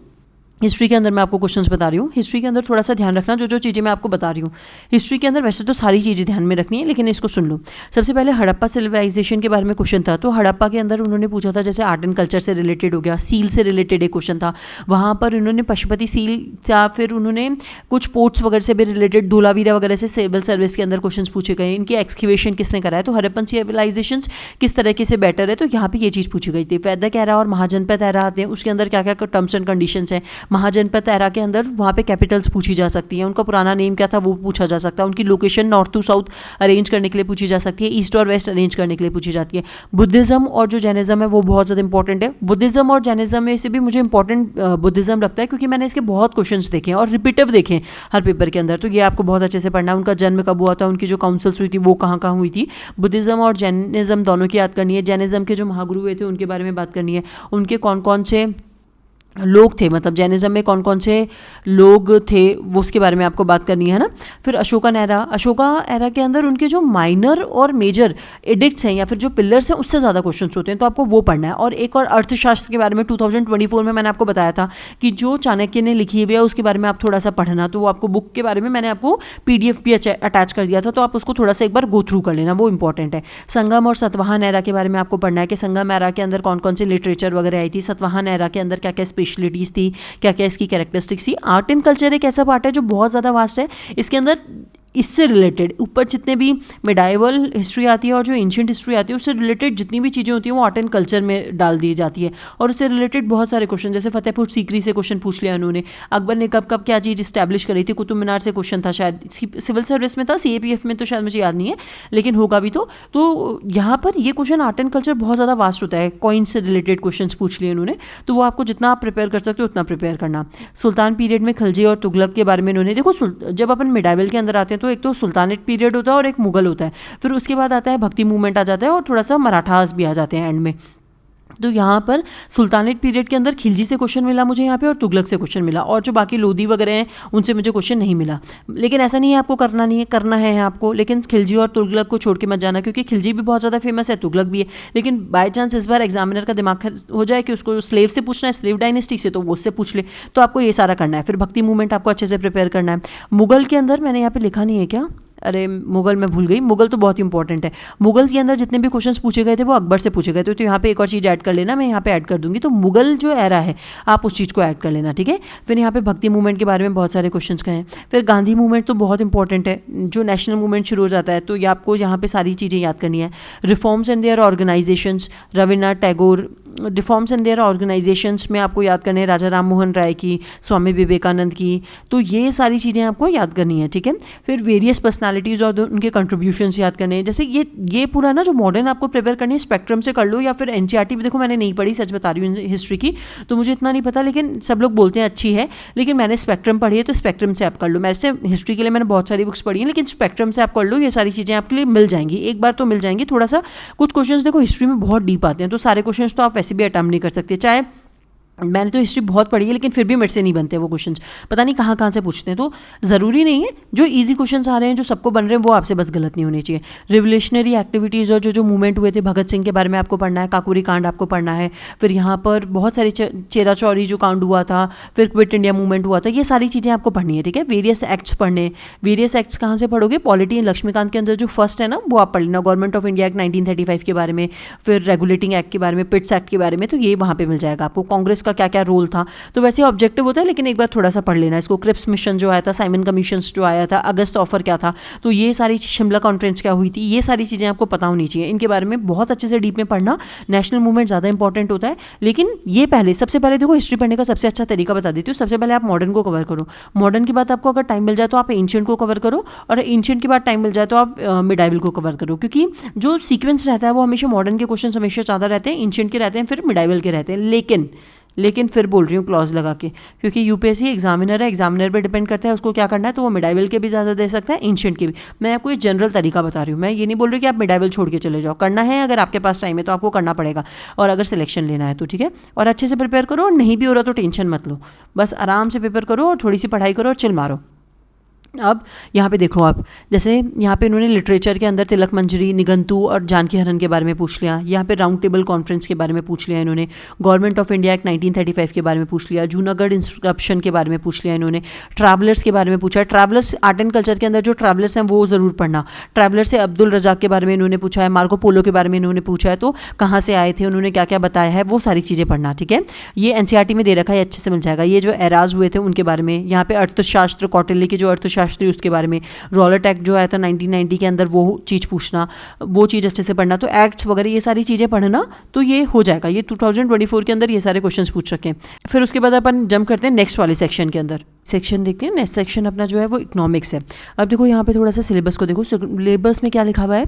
हिस्ट्री के अंदर मैं आपको क्वेश्चंस बता रही हूँ। हिस्ट्री के अंदर थोड़ा सा ध्यान रखना, जो जो चीज़ें मैं आपको बता रही हूँ हिस्ट्री के अंदर, वैसे तो सारी चीज़ें ध्यान में रखनी है लेकिन इसको सुन लो। सबसे पहले हड़प्पा सिविलाइजेशन के बारे में क्वेश्चन था, तो हड़प्पा के अंदर उन्होंने पूछा था, जैसे आर्ट एंड कल्चर से रिलेटेड हो गया, सील से रिलेटेड एक क्वेश्चन था, वहाँ पर उन्होंने पशुपति सील था, फिर उन्होंने कुछ पोर्ट्स वगैरह से भी रिलेटेड, धोलावीरा वगैरह से सिविल सर्विस के अंदर क्वेश्चन पूछे गए, इनकी एक्सक्यूवेशन किसने कराया, तो हड़प्पन सिविलाइजेशन किस तरीके से बेटर है, तो यहाँ पर ये चीज़ पूछी गई थी। वैदिक एरा और महाजनपद एरा आते हैं, उसके अंदर क्या क्या टर्म्स एंड कंडीशंस हैं। महाजनपद एरा के अंदर वहाँ पे कैपिटल्स पूछी जा सकती हैं, उनका पुराना नेम क्या था वो पूछा जा सकता है, उनकी location north to south arrange करने के लिए पूछी जा सकती है, ईस्ट और वेस्ट अरेंज करने के लिए पूछी जाती है। बुद्धिज्म और जो जैनिज्म है वो बहुत ज़्यादा इंपॉर्टेंट है। बुद्धिज्म और जैनिज्म में से भी मुझे इंपॉर्टेंट बुद्धिज्म लगता है क्योंकि मैंने इसके बहुत क्वेश्चंस देखे हैं और रिपीटिव देखे हैं हर पेपर के अंदर, तो ये आपको बहुत अच्छे से पढ़ना है। उनका जन्म कब हुआ था, उनकी जो काउंसिल्स हुई थी वो कहाँ कहाँ हुई थी, बुद्धिज्म और जैनिज्म दोनों की याद करनी है। जैनिज्म के जो महागुरु हुए थे उनके बारे में बात करनी है, उनके कौन कौन से लोग थे, मतलब जैनिज़्म में कौन कौन से लोग थे वो उसके बारे में आपको बात करनी है ना। फिर अशोका एरा के अंदर उनके जो माइनर और मेजर एडिक्ट्स हैं या फिर जो पिलर्स हैं उससे ज़्यादा क्वेश्चंस होते हैं, तो आपको वो पढ़ना है। और एक और अर्थशास्त्र के बारे में 2024 में मैंने आपको बताया था कि जो चाणक्य ने लिखी हुई है उसके बारे में आप थोड़ा सा पढ़ना, तो वो आपको बुक के बारे में मैंने आपको PDF भी अटैच कर दिया था, तो आप उसको थोड़ा सा एक बार गो थ्रू कर लेना, वो इंपॉर्टेंट है। संगम और सतवाहन एरा के बारे में आपको पढ़ना है कि संगम एरा के अंदर कौन कौन सी लिटरेचर वगैरह आई थी, सतवाहन एरा के अंदर क्या क्या स्पेशलिटीज़ थी, क्या क्या इसकी कैरेक्टरिस्टिक्स थी। आर्ट एंड कल्चर एक ऐसा पार्ट है जो बहुत ज़्यादा वास्ट है, इसके अंदर इससे रिलेटेड ऊपर जितने भी मेडाइवल हिस्ट्री आती है और जो एंशिएंट हिस्ट्री आती है उससे रिलेटेड जितनी भी चीज़ें होती हैं वो आर्ट एंड कल्चर में डाल दी जाती है। और उससे रिलेटेड बहुत सारे क्वेश्चन, जैसे फतेहपुर सीकरी से क्वेश्चन पूछ लिया उन्होंने, अकबर ने कब कब क्या चीज़ इस्टेब्लिश करी थी, कुतुब मीनार से क्वेश्चन था, शायद सिविल सर्विस में था, CAPF में तो शायद मुझे याद नहीं है, लेकिन होगा भी। तो यहाँ पर ये क्वेश्चन आर्ट एंड कल्चर बहुत ज़्यादा वास्ट होता है, कॉइन से रिलेटेड क्वेश्चन पूछ लिए उन्होंने, तो वो आपको जितना आप प्रिपेयर कर सकते हो उतना प्रिपेयर करना। सुल्तान पीरियड में खलजी और तुगलक के बारे में उन्होंने, देखो जब अपन मिडाइवल के अंदर आते हैं तो एक तो सुल्तानेट पीरियड होता है और एक मुगल होता है, फिर उसके बाद आता है भक्ति मूवमेंट आ जाता है और थोड़ा सा मराठास भी आ जाते हैं एंड में। तो यहाँ पर सुल्तानेट पीरियड के अंदर खिलजी से क्वेश्चन मिला मुझे यहाँ पे और तुगलक से क्वेश्चन मिला, और जो बाकी लोधी वगैरह हैं उनसे मुझे क्वेश्चन नहीं मिला। लेकिन ऐसा नहीं है आपको करना नहीं है, करना है आपको, लेकिन खिलजी और तुगलक को छोड़ के मत जाना, क्योंकि खिलजी भी बहुत ज़्यादा फेमस है, तुगलक भी है। लेकिन बाय चांस इस बार एग्जामिनर का दिमाग हो जाए कि उसको स्लेव से पूछना है, स्लेव डायनेस्टी से, तो वो उससे पूछ ले, तो आपको ये सारा करना है। फिर भक्ति मूवमेंट आपको अच्छे से प्रिपेयर करना है। मुगल के अंदर मैंने यहाँ पे लिखा नहीं है क्या, अरे मुगल मैं भूल गई, मुगल तो बहुत इंपॉर्टेंट है। मुगल के अंदर जितने भी क्वेश्चंस पूछे गए थे वो अकबर से पूछे गए थे, तो यहाँ पे एक और चीज़ ऐड कर लेना, मैं यहाँ पे ऐड कर दूंगी, तो मुगल जो एरा है आप उस चीज़ को ऐड कर लेना, ठीक है। फिर यहाँ पे भक्ति मूवमेंट के बारे में बहुत सारे क्वेश्चंस कहे हैं। फिर गांधी मूवमेंट तो बहुत इंपॉर्टेंट है, जो नेशनल मूवमेंट शुरू हो जाता है, तो ये आपको यहाँ पे सारी चीज़ें याद करनी है। Reforms and their organisations, Rabindranath Tagore, reforms and their organisations में आपको याद करने हैं राजा राम मोहन राय की, स्वामी विवेकानंद की, तो ये सारी चीज़ें आपको याद करनी है, ठीक है। फिर वेरियस पर्सनालिटीज़ और उनके कंट्रीब्यूशंस याद करने हैं, जैसे ये पूरा ना जो मॉडर्न आपको प्रिपेयर करनी है स्पेक्ट्रम से कर लो, या फिर NCERT भी, देखो मैंने नहीं पढ़ी, सच बता रही हूँ हिस्ट्री की, तो मुझे इतना नहीं पता, लेकिन सब लोग बोलते हैं अच्छी है, लेकिन मैंने स्पेक्ट्रम पढ़ी है तो स्पेक्ट्रम से आप कर लो। वैसे हिस्ट्री के लिए मैंने बहुत सारी बुक्स पढ़ी हैं, लेकिन स्पेक्ट्रम से आप कर लो, ये सारी चीज़ें आपके लिए मिल जाएंगी, एक बार तो मिल जाएंगी। थोड़ा सा कुछ क्वेश्चंस देखो हिस्ट्री में बहुत डीप आते हैं, तो सारे क्वेश्चंस तो आप वैसे भी अटेम्प्ट नहीं कर सकते, चाहे मैंने तो हिस्ट्री बहुत पढ़ी है, लेकिन फिर भी मेरे से नहीं बनते वो क्वेश्चंस, पता नहीं कहाँ से पूछते हैं। तो ज़रूरी नहीं है जो इजी क्वेश्चंस आ रहे हैं, जो सबको बन रहे हैं, वो आपसे बस गलत नहीं होने चाहिए। रिवोल्यूशनरी एक्टिविटीज़ और जो मूवमेंट हुए थे, भगत सिंह के बारे में आपको पढ़ना है, काकोरी कांड आपको पढ़ना है, फिर यहाँ पर बहुत सारी चेरा चौरी जो कांड हुआ था, फिर क्विट इंडिया मूवमेंट हुआ था, ये सारी चीज़ें आपको पढ़नी है, ठीक है। वेरियस एक्ट्स पढ़ने, वेरियस एक्ट्स कहाँ से पढ़ोगे, पॉलिटी इन लक्ष्मीकांत के अंदर जो फर्स्ट है ना वो आप पढ़ लेना, गवर्नमेंट ऑफ इंडिया एक्ट 1935 के बारे में, फिर रेगुलेटिंग एक्ट के बारे में, पिट्स एक्ट के बारे में, तो ये वहाँ पर मिल जाएगा आपको। कांग्रेस का क्या क्या रोल था, तो वैसे ऑब्जेक्टिव होता है, लेकिन एक बार थोड़ा सा पढ़ लेना इसको। क्रिप्स मिशन जो आया था, साइमन कमीशंस जो आया था, अगस्त ऑफर क्या था, तो ये सारी शिमला कॉन्फ्रेंस क्या हुई थी, ये सारी चीज़ें आपको पता होनी चाहिए। इनके बारे में बहुत अच्छे से डीप में पढ़ना। नेशनल मूवमेंट ज़्यादा इंपॉर्टेंट होता है, लेकिन ये सबसे पहले देखो हिस्ट्री पढ़ने का सबसे अच्छा तरीका बता देती हूँ। सबसे पहले आप मॉडर्न को कवर करो, मॉडर्न के बाद आपको अगर टाइम मिल जाए तो आप एंशिएंट को कवर करो, और एंशिएंट के बाद टाइम मिल जाए तो आप मिडाइवल को कवर करो, क्योंकि जो सीक्वेंस रहता है वो हमेशा मॉडर्न के क्वेश्चन हमेशा ज़्यादा रहते हैं, एंशिएंट के रहते हैं, फिर मिडाइवल के रहते हैं। लेकिन फिर बोल रही हूँ क्लॉज लगा के, क्योंकि UPSC एग्जामिनर है, एग्जामिनर पे डिपेंड करता है उसको क्या करना है, तो वो मिडाइवल के भी ज़्यादा दे सकता है, एंशिएंट के भी। मैं आपको ये जनरल तरीका बता रही हूँ, मैं ये नहीं बोल रही कि आप मिडाइवल छोड़ के चले जाओ, करना है अगर आपके पास टाइम है तो आपको करना पड़ेगा, और अगर सिलेक्शन लेना है तो ठीक है। और अच्छे से प्रिपेयर करो, और नहीं भी हो रहा तो टेंशन मत लो, बस आराम से पेपर करो और थोड़ी सी पढ़ाई करो और चिल मारो। अब यहाँ पे देखो आप, जैसे यहाँ पे इन्होंने लिटरेचर के अंदर तिलक मंजरी, निघंटू और जानकी हरण के बारे में पूछ लिया, यहाँ पे राउंड टेबल कॉन्फ्रेंस के बारे में पूछ लिया इन्होंने, गवर्नमेंट ऑफ इंडिया एक्ट 1935 के बारे में पूछ लिया, जूनागढ़ इंस्क्रिप्शन के बारे में पूछ लिया इन्होंने, ट्रैवलर्स के बारे में पूछा। ट्रैवलर्स आर्ट एंड कल्चर के अंदर जो ट्रैवलर्स हैं वो ज़रूर पढ़ना। ट्रैवलर से अब्दुल रजाक के बारे में इन्होंने पूछा है, मार्को पोलो के बारे में इन्होंने पूछा है, तो कहाँ से आए थे, उन्होंने क्या क्या बताया है, वो सारी चीज़ें पढ़ना, ठीक है। ये NCERT में दे रखा है, अच्छे से मिल जाएगा। ये जो एराज हुए थे उनके बारे में, यहाँ पे अर्थशास्त्र, कौटिल्य के जो अर्थशास्त्री उसके बारे में, रॉलेट एक्ट जो आया था 1990 के अंदर, वो चीज़ पूछना, वो चीज़ अच्छे से पढ़ना। तो एक्ट्स वगैरह ये सारी चीज़ें पढ़ना, तो ये हो जाएगा। ये 2024 के अंदर ये सारे क्वेश्चंस पूछ रखे हैं। फिर उसके बाद अपन जंप करते हैं नेक्स्ट वाले सेक्शन के अंदर। सेक्शन देखते हैं। नेक्स्ट सेक्शन अपना जो है वो इकोनॉमिक्स है। अब देखो यहाँ पे थोड़ा सा सिलेबस को देखो। सिलेबस में क्या लिखा हुआ है,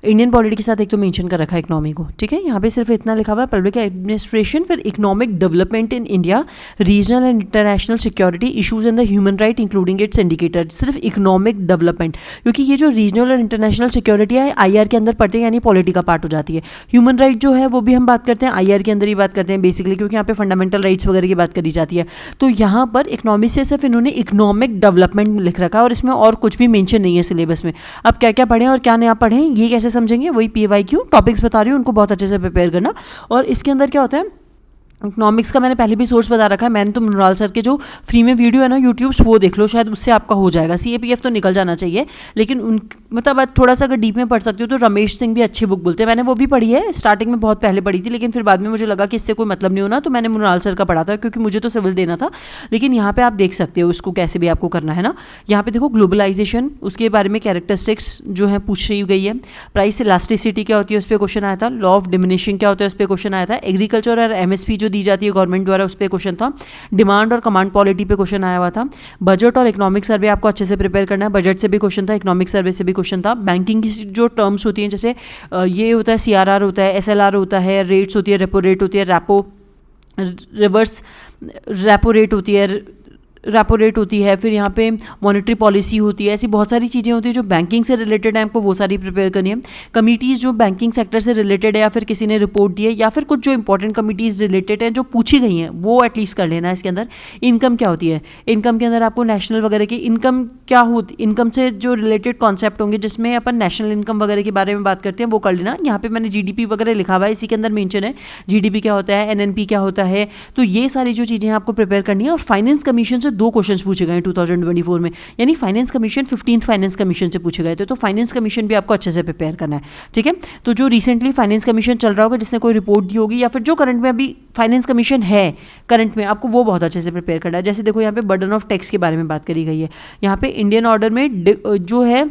इंडियन पॉलिटी के साथ एक तो मेंशन कर रखा है इकोनॉमी को, ठीक है। यहाँ पे सिर्फ इतना लिखा हुआ है, public administration for economic development in India, regional and international security issues and the human right including it's indicator. सिर्फ इकोनॉमिक डेवलपमेंट, क्योंकि ये जो रीजनल और इंटरनेशनल सिक्योरिटी है IR के अंदर पढ़ते हैं, यानी पॉलिटी का पार्ट हो जाती है। ह्यूमन राइट जो है वो भी हम बात करते हैं IR के अंदर ही बात करते हैं बेसिकली, क्योंकि यहाँ पे फंडामेंटल राइट्स वगैरह की बात करी जाती है। तो यहाँ पर इकोनॉमी से सिर्फ इन्होंने इकोनॉमिक डेवलपमेंट लिख रखा है और इसमें और कुछ भी मेंशन नहीं है सिलेबस में। अब क्या क्या पढ़ें और क्या नया पढ़ें ये कैसे समझेंगे, वही PYQ टॉपिक्स बता रही हूँ, उनको बहुत अच्छे से प्रिपेयर करना। और इसके अंदर क्या होता है, इकोनॉमिक्स का मैंने पहले भी सोर्स बता रखा है। मैंने तो मनोराल सर के जो फ्री में वीडियो है ना यूट्यूब्स, वो देख लो, शायद उससे आपका हो जाएगा। CAPF तो निकल जाना चाहिए, लेकिन उन मतलब आज थोड़ा सा अगर डीप में पढ़ सकते हो तो रमेश सिंह भी अच्छी बुक बोलते हैं। मैंने वो भी पढ़ी है, स्टार्टिंग में बहुत पहले पढ़ी थी, लेकिन फिर बाद में मुझे लगा कि इससे कोई मतलब नहीं होना, तो मैंने मनोराल सर का पढ़ा था, क्योंकि मुझे तो सिविल देना था। लेकिन यहाँ पे आप देख सकते हो इसको कैसे भी आपको करना है ना। यहाँ पे देखो ग्लोबलाइजेशन, उसके बारे में कैरेक्टरिस्टिक्स जो है पूछ रही गई है। प्राइस इलास्टिसिटी क्या होती है, उस पर क्वेश्चन आया था। लॉ ऑफ डिमिनिशिंग क्या होता है, उस पर क्वेश्चन आया था। एग्रीकल्चर और MSP जो दी जाती है गवर्नमेंट द्वारा, उस पर क्वेश्चन था। डिमांड और कमांड पॉलिटी पे क्वेश्चन आया हुआ था। बजट और इकोनॉमिक सर्वे आपको अच्छे से प्रिपेयर करना है। बजट से भी क्वेश्चन था, इकोनॉमिक सर्वे से भी क्वेश्चन था। बैंकिंग की जो टर्म्स होती हैं, जैसे ये होता है CRR होता है, SLR होता है, रेट्स होती है, रेपो रेट होती है, रिवर्स रेपो रेट होती है, रेपो रेट होती है, फिर यहाँ पे मॉनेटरी पॉलिसी होती है। ऐसी बहुत सारी चीज़ें होती है जो बैंकिंग से रिलेटेड है, आपको वो सारी प्रिपेयर करनी है। कमिटीज़ जो बैंकिंग सेक्टर से रिलेटेड है, या फिर किसी ने रिपोर्ट दी है, या फिर कुछ जो इंपॉर्टेंट कमिटीज़ रिलेटेड हैं जो पूछी गई हैं, वो एटलीस्ट कर लेना है। इसके अंदर इनकम क्या होती है, इनकम के अंदर आपको नेशनल वगैरह की इनकम क्या होती, इनकम से जो रिलेटेड कॉन्सेप्ट होंगे जिसमें अपन नेशनल इनकम वगैरह के बारे में बात करते हैं, वो कर लेना। यहाँ पे मैंने GDP वगैरह लिखा हुआ है, इसी के अंदर मेंशन है GDP क्या होता है, NNP क्या होता है। तो ये सारी जो चीज़ें आपको प्रिपेयर करनी है। और फाइनेंस कमीशन से 2 क्वेश्चन पूछे गए 2024 में, यानी finance commission 15th finance commission से पूछे गए थे। तो फाइनेंस कमीशन भी आपको अच्छे से प्रिपेयर करना है, ठीक है। तो जो रिसेंटली फाइनेंस कमीशन चल रहा होगा, जिसने कोई रिपोर्ट दी होगी, या फिर जो करंट में अभी फाइनेंस कमीशन है करंट में, आपको वो बहुत अच्छे से प्रिपेयर करना है। जैसे देखो यहाँ पे बर्डन ऑफ टैक्स के बारे में बात करी गई है। यहाँ पे इंडियन ऑर्डर में जो है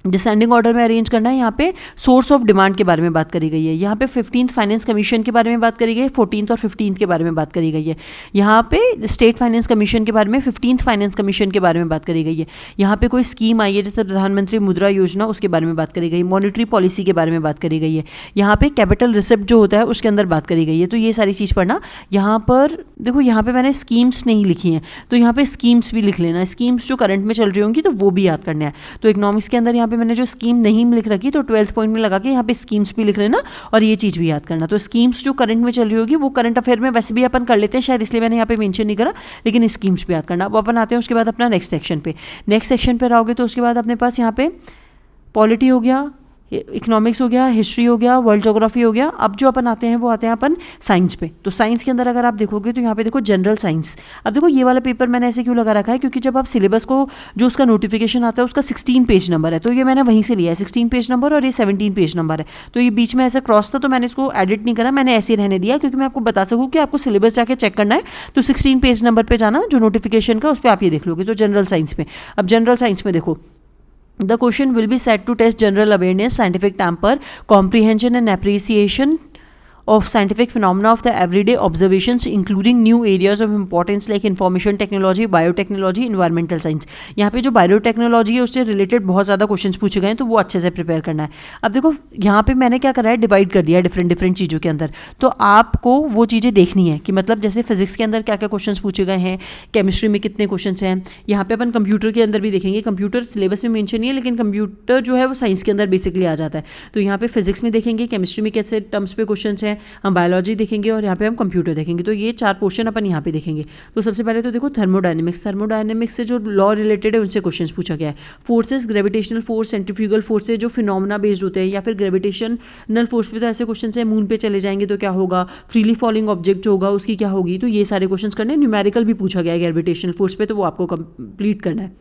डिसेंडिंग ऑर्डर में अरेंज करना है। यहाँ पे सोर्स ऑफ डिमांड के बारे में बात करी गई है। यहाँ पे 15th फाइनेंस कमीशन के बारे में बात करी गई है, 14th और 15th के बारे में बात करी गई है। यहाँ पे स्टेट फाइनेंस कमीशन के बारे में, 15th फाइनेंस कमीशन के बारे में बात करी गई है। यहाँ पे कोई स्कीम आई है जैसे प्रधानमंत्री मुद्रा योजना, उसके बारे में बात करी गई। मॉनेटरी पॉलिसी के बारे में बात करी गई है। यहाँ पे कैपिटल रिसिप्ट जो होता है उसके अंदर बात करी गई है। तो ये सारी चीज़ पढ़ना। यहाँ पर देखो, यहाँ पे मैंने स्कीम्स नहीं लिखी हैं, तो यहाँ पे स्कीम्स भी लिख लेना। स्कीम्स जो करंट में चल रही होंगी तो वो भी याद करना है। तो इकोनॉमिक्स के अंदर यहाँ पे मैंने जो स्कीम नहीं लिख रखी, तो 12th पॉइंट में लगा के यहाँ पे स्कीम्स भी लिख लेना और ये चीज़ भी याद करना। तो स्कीम्स जो करंट में चल रही होगी वो करंट अफेयर में वैसे भी अपन कर लेते हैं शायद, इसलिए मैंने यहाँ पे मेंशन नहीं करा, लेकिन स्कीम्स भी याद करना। अब अपन आते हैं उसके बाद अपना नेक्स्ट सेक्शन पे। नेक्स्ट सेक्शन पे रहोगे तो उसके बाद अपने पास यहाँ पे पॉलिटी हो गया, इकोनॉमिक्स हो गया, हिस्ट्री हो गया, वर्ल्ड ज्योग्राफी हो गया। अब जो अपन आते हैं वो आते हैं अपन साइंस पे। तो साइंस के अंदर अगर आप देखोगे तो यहाँ पे देखो जनरल साइंस। अब देखो ये वाला पेपर मैंने ऐसे क्यों लगा रखा है, क्योंकि जब आप सिलेबस को जो उसका नोटिफिकेशन आता है उसका 16 पेज नंबर है, तो ये मैंने वहीं से लिया है 16 पेज नंबर, और ये 17 पेज नंबर है। तो ये बीच में ऐसा क्रॉस था, तो मैंने इसको एडिट नहीं करा, मैंने ऐसे ही रहने दिया, क्योंकि मैं आपको बता सकूँ कि आपको सिलेबस जाके चेक करना है तो 16 पेज नंबर पर जाना जो नोटिफिकेशन का, उस पर आप ये देख लोगे। तो जनरल साइंस में, अब जनरल साइंस में देखो, the question will be set to test general awareness, scientific temper, comprehension and appreciation of scientific phenomena of the everyday observations, including new areas of importance like information technology, biotechnology, environmental science। यहाँ पे जो biotechnology है उससे related बहुत ज़्यादा questions पूछे गए हैं, तो वो अच्छे से प्रिपेयर करना है। अब देखो यहाँ पे मैंने क्या करा है, डिवाइड कर दिया है डिफरेंट चीज़ों के अंदर, तो आपको वो चीज़ें देखनी है कि मतलब जैसे फिजिक्स के अंदर क्या क्या क्वेश्चन पूछे गए हैं, केमिस्ट्री में कितने क्वेश्चन हैं। यहाँ पे अपन कंप्यूटर के अंदर भी देखेंगे, कंप्यूटर सिलेबस में मेंशन नहीं है, लेकिन कंप्यूटर जो है वो साइंस के अंदर बेसिकली आ जाता है। तो यहाँ पे फिजिक्स में देखेंगे, केमिस्ट्री में कैसे टर्म्स पे क्वेश्चन हैं, हम बायोलॉजी देखेंगे, और यहाँ पे हम कंप्यूटर देखेंगे। तो ये 4 पोर्शन अपन यहाँ पे देखेंगे। तो सबसे पहले तो देखो थर्मोडायनेमिक्स से जो लॉ रिलेटेड है उनसे क्वेश्चन पूछा गया है। Forces, gravitational force, centrifugal force से जो फिनोमेना बेस्ड होते हैं, या फिर ग्रेविटेशनल फोर्स पे तो ऐसे क्वेश्चन है, मून पे चले जाएंगे तो क्या होगा, फ्रीली फॉलिंग ऑब्जेक्ट जो होगा उसकी क्या होगी। तो ये सारे क्वेश्चन करने। न्यूमेरिकल भी पूछा गया है ग्रेविटेशनल फोर्स पे, तो वो आपको कंप्लीट करना है।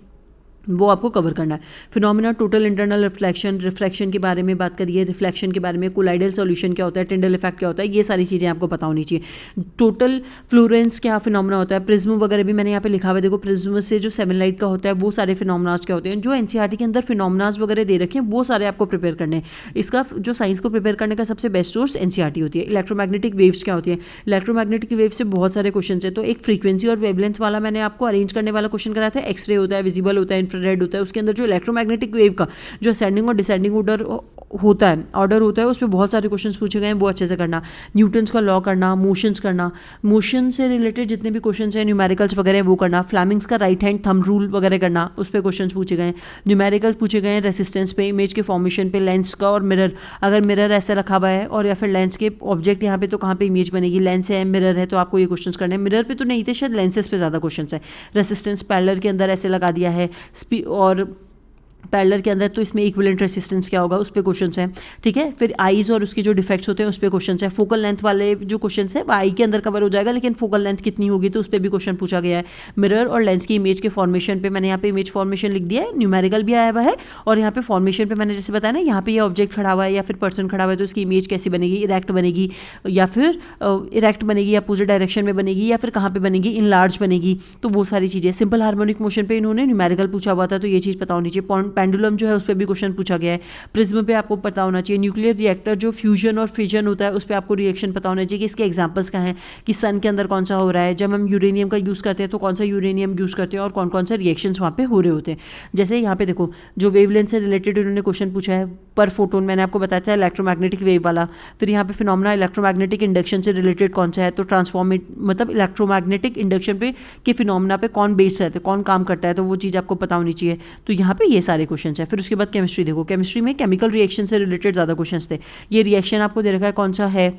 वो आपको कवर करना है। Phenomena, total internal reflection, refraction के बारे में बात करिए, रिफ्लेक्शन के बारे में, कोलाइडल सॉल्यूशन क्या होता है, टिंडल इफेक्ट क्या होता है, ये सारी चीज़ें आपको पता होनी चाहिए। टोटल फ्लोरेंस क्या फिनोमेना होता है, प्रिज्म वगैरह भी मैंने यहाँ पे लिखा हुआ है, देखो प्रिज्म से जो 7 लाइट का होता है वो सारे फिनोमेनाज क्या होते हैं, जो एनसीईआरटी के अंदर फिनोमेनाज वगैरह दे रखे हैं वो सारे आपको प्रिपेयर करने हैं। इसका जो साइंस को प्रिपेयर करने का सबसे बेस्ट सोर्स एनसीईआरटी होती है। इलेक्ट्रोमैग्नेटिक वेव्स क्या होती है, इलेक्ट्रोमैग्नेटिक वेव से बहुत सारे क्वेश्चन है, तो एक फ्रीक्वेंसी और वेवलेंथ वाला मैंने आपको अरेंज करने वाला क्वेश्चन कराया था। एक्सरे होता है, विजिबल होता है, इंफ्रारेड होता है, उसके अंदर जो इलेक्ट्रोमैग्नेटिक वेव का जो असेंडिंग और डिसेंडिंग ऑर्डर होता है उस पर बहुत सारे क्वेश्चंस पूछे गए हैं, वो अच्छे से करना। न्यूटन्स का लॉ करना, मोशंस करना, मोशन से रिलेटेड जितने भी क्वेश्चंस हैं न्यूमेरिकल्स वगैरह वो करना। फ्लेमिंग्स का राइट हैंड थंब रूल वगैरह करना, उस पर क्वेश्चंस पूछे गए हैं। न्यूमेरिकल्स पूछे गए हैं रेसिस्टेंस पे, इमेज के फॉर्मेशन पे, लेंस का और मिरर, अगर मिरर ऐसा रखा हुआ है और या फिर लेंस के ऑब्जेक्ट यहाँ पे तो कहाँ पे इमेज बनेगी, लेंस है मिरर है तो आपको ये क्वेश्चंस करने हैं। मिरर पे तो नहीं थे शायद, लेंसेज पे ज़्यादा क्वेश्चंस है। रेसिस्टेंस पैरेलल के अंदर ऐसे लगा दिया है, और पैरेलल के अंदर तो इसमें इक्विवेलेंट रेसिस्टेंस क्या होगा उस पे क्वेश्चंस हैं, ठीक है। फिर आईज और उसके जो डिफेक्ट्स होते हैं उस पे क्वेश्चंस है। फोकल लेंथ वाले जो क्वेश्चंस है वो आई के अंदर कवर हो जाएगा, लेकिन फोकल लेंथ कितनी होगी तो उस पर भी क्वेश्चन पूछा गया है। मिरर और लेंस की इमेज के फॉर्मेशन पे मैंने यहाँ पे इमेज फॉर्मेशन लिख दिया है, न्यूमेरिकल भी आया हुआ है, और यहाँ पे फॉर्मेशन पे मैंने जैसे बताया ना, यहाँ पे ये ऑब्जेक्ट खड़ा हुआ है या फिर पर्सन खड़ा हुआ है तो उसकी इमेज कैसी बनेगी, इरेक्ट बनेगी या फिर इरेक्ट बनेगी, अपोजिट डायरेक्शन में बनेगी या फिर कहाँ पे बनेगी, इन लार्ज बनेगी, तो वो सारी चीज़ें। सिंपल हार्मोनिक मोशन पे इन्होंने न्यूमेरिकल पूछा हुआ था तो ये चीज़ पता होनी चाहिए। पेंडुलम जो है उस पर भी क्वेश्चन पूछा गया है। प्रिज्म पे आपको पता होना चाहिए। न्यूक्लियर रिएक्टर जो फ्यूजन और फिजन होता है उस पर आपको रिएक्शन पता होना चाहिए कि इसके एग्जांपल्स क्या हैं, कि सन के अंदर कौन सा हो रहा है, जब हम यूरेनियम का यूज़ करते हैं तो कौन सा यूरेनियम यूज़ करते हैं और कौन कौन से रिएक्शंस वहाँ पे हो रहे होते हैं। जैसे यहाँ पे देखो जो वेवलेंथ से रिलेटेड उन्होंने क्वेश्चन पूछा है, पर फोटोन मैंने आपको बताया था इलेक्ट्रोमैग्नेटिक वेव वाला। फिर यहाँ पे फिनोमेना इलेक्ट्रोमैग्नेटिक इंडक्शन से रिलेटेड कौन सा है, तो ट्रांसफॉर्मेट मतलब इलेक्ट्रोमैग्नेटिक इंडक्शन पे के फिनोमेना पे कौन बेस्ड रहता है, कौन काम करता है, तो वो चीज़ आपको पता होनी चाहिए। तो यहाँ पे ये सारे क्वेश्चन है। फिर उसके बाद केमिस्ट्री देखो, केमिस्ट्री में केमिकल रिएक्शन से रिलेटेड ज़्यादा क्वेश्चंस थे। ये रिएक्शन आपको दे रखा है कौन सा है,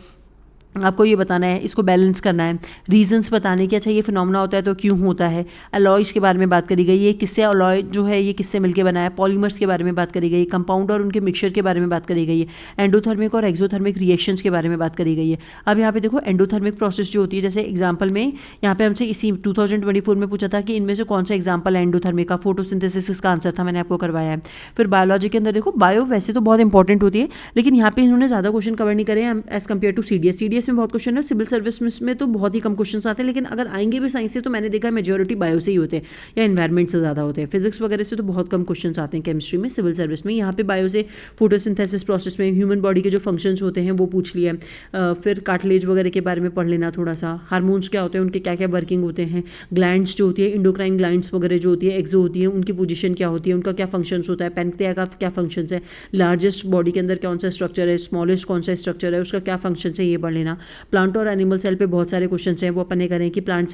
आपको ये बताना है, इसको बैलेंस करना है, रीजंस बताने कि अच्छा ये फिनोमेना होता है तो क्यों होता है। अलॉयज के बारे में बात करी गई, ये किससे अलॉय जो है ये किससे मिलकर बना है। पॉलीमर्स के बारे में बात करी गई, कंपाउंड और उनके मिक्सचर के बारे में बात करी गई है। एंडोथर्मिक और एक्सोथर्मिक रिएक्शंस के बारे में बात करी गई है। अब यहाँ पे देखो एंडोथर्मिक प्रोसेस जो होती है, जैसे एग्जाम्पल में यहाँ पे हमसे इसी 2024 में पूछा था कि इनमें से कौन सा एग्जाम्पल है एंडोथर्मिक का, फोटोसिंथेसिस का आंसर था, मैंने आपको करवाया है। फिर बायोलॉजी के अंदर देखो, बायो वैसे तो बहुत इंपॉर्टेंट होती है लेकिन यहाँ पे इन्होंने ज़्यादा क्वेश्चन कवर नहीं करे एज कम्पेयर टू सीडीएस में बहुत क्वेश्चन है, सिविल सर्विस में तो बहुत ही कम क्वेश्चंस आते हैं, लेकिन अगर आएंगे भी साइंस से तो मैंने देखा मेजॉरिटी बायो से ही होते हैं या एनवायरमेंट से ज़्यादा होते हैं। फिजिक्स वगैरह से तो बहुत कम क्वेश्चंस आते हैं केमिस्ट्री में, सिविल सर्विस में। यहाँ पे बायो से फोटोसिंथेसिस प्रोसेस में ह्यूमन बॉडी के जो फंक्शंस होते हैं वो पूछ लिया। फिर कार्टिलेज वगैरह के बारे में पढ़ लेना थोड़ा सा, हार्मोन्स क्या होते हैं, उनके क्या क्या वर्किंग होते हैं, ग्लैंड्स जो होती है, इंडोक्राइन ग्लैंड्स वगैरह जो होती है, एक्सो होती है, उनकी पोजीशन क्या होती है, उनका क्या फंक्शंस होता है, पैनक्रिया का क्या फंक्शंस है, लार्जेस्ट बॉडी के अंदर कौन सा स्ट्रक्चर है, स्मॉलेस्ट कौन सा स्ट्रक्चर है, उसका क्या फंक्शन है, ये पढ़ लेना। प्लांट और एनिमल सेल पे बहुत सारे क्वेश्चन हैं, वो अपन ने करें कि प्लांट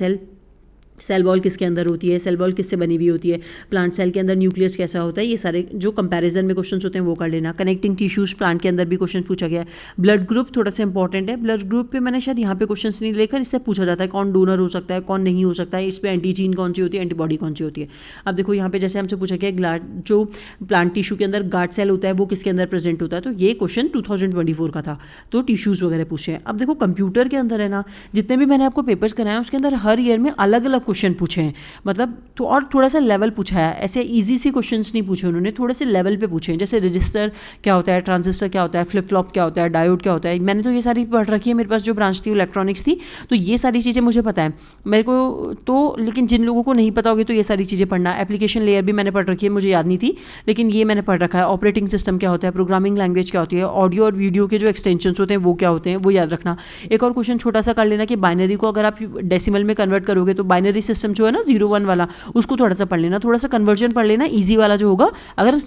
सेल वॉल किसके अंदर होती है, सेल वॉल किससे बनी हुई होती है, प्लांट सेल के अंदर न्यूक्लियस कैसा होता है, ये सारे जो कंपैरिजन में क्वेश्चंस होते हैं वो कर लेना। कनेक्टिंग टिश्यूज प्लांट के अंदर भी क्वेश्चन पूछा गया है। ब्लड ग्रुप थोड़ा सा इंपॉर्टेंट है, ब्लड ग्रुप पे मैंने शायद यहाँ पे क्वेश्चंस नहीं लेकर इससे पूछा जाता है कौन डोनर हो सकता है कौन नहीं हो सकता है, इस पर एंटीजीन कौन सी होती है, एंटीबॉडी कौन सी होती है। अब देखो यहाँ पे जैसे हमसे पूछा गया जो प्लांट टिश्यू के अंदर गार्ड सेल होता है वो किसके अंदर प्रेजेंट होता है, तो ये क्वेश्चन 2024 का था, तो टिश्यूज वगैरह पूछे हैं। अब देखो कंप्यूटर के अंदर है ना, जितने भी मैंने आपको पेपर्स कराए उसके अंदर हर ईयर में अलग अलग क्वेश्चन पूछे हैं, मतलब तो और थोड़ा सा लेवल पूछा है, ऐसे इजी सी क्वेश्चंस नहीं पूछे उन्होंने, थोड़े से लेवल पे पूछे हैं। जैसे रजिस्टर क्या होता है, ट्रांजिस्टर क्या होता है, फ्लिप फ्लॉप क्या होता है, डायोड क्या होता है, मैंने तो ये सारी पढ़ रखी है, मेरे पास जो ब्रांच थी इलेक्ट्रॉनिक्स थी तो ये सारी चीज़ें मुझे पता है मेरे को तो, लेकिन जिन लोगों को नहीं पता होगी तो ये सारी चीज़ें पढ़ना। एप्लीकेशन लेयर भी मैंने पढ़ रखी है, मुझे याद नहीं थी लेकिन ये मैंने पढ़ रखा है। ऑपरेटिंग सिस्टम क्या होता है, प्रोग्रामिंग लैंग्वेज क्या होती है, ऑडियो और वीडियो के जो एक्सटेंशंस होते हैं वो क्या होते हैं, वो याद रखना। एक और क्वेश्चन छोटा सा कर लेना कि बाइनरी को अगर आप डेसिमल में कन्वर्ट करोगे तो बाइनरी सिस्टम जो है ना 0-1 वाला, उसको थोड़ा सा पढ़ लेना, थोड़ा सा कन्वर्जन पढ़ लेना, इजी वाला जो होगा अगर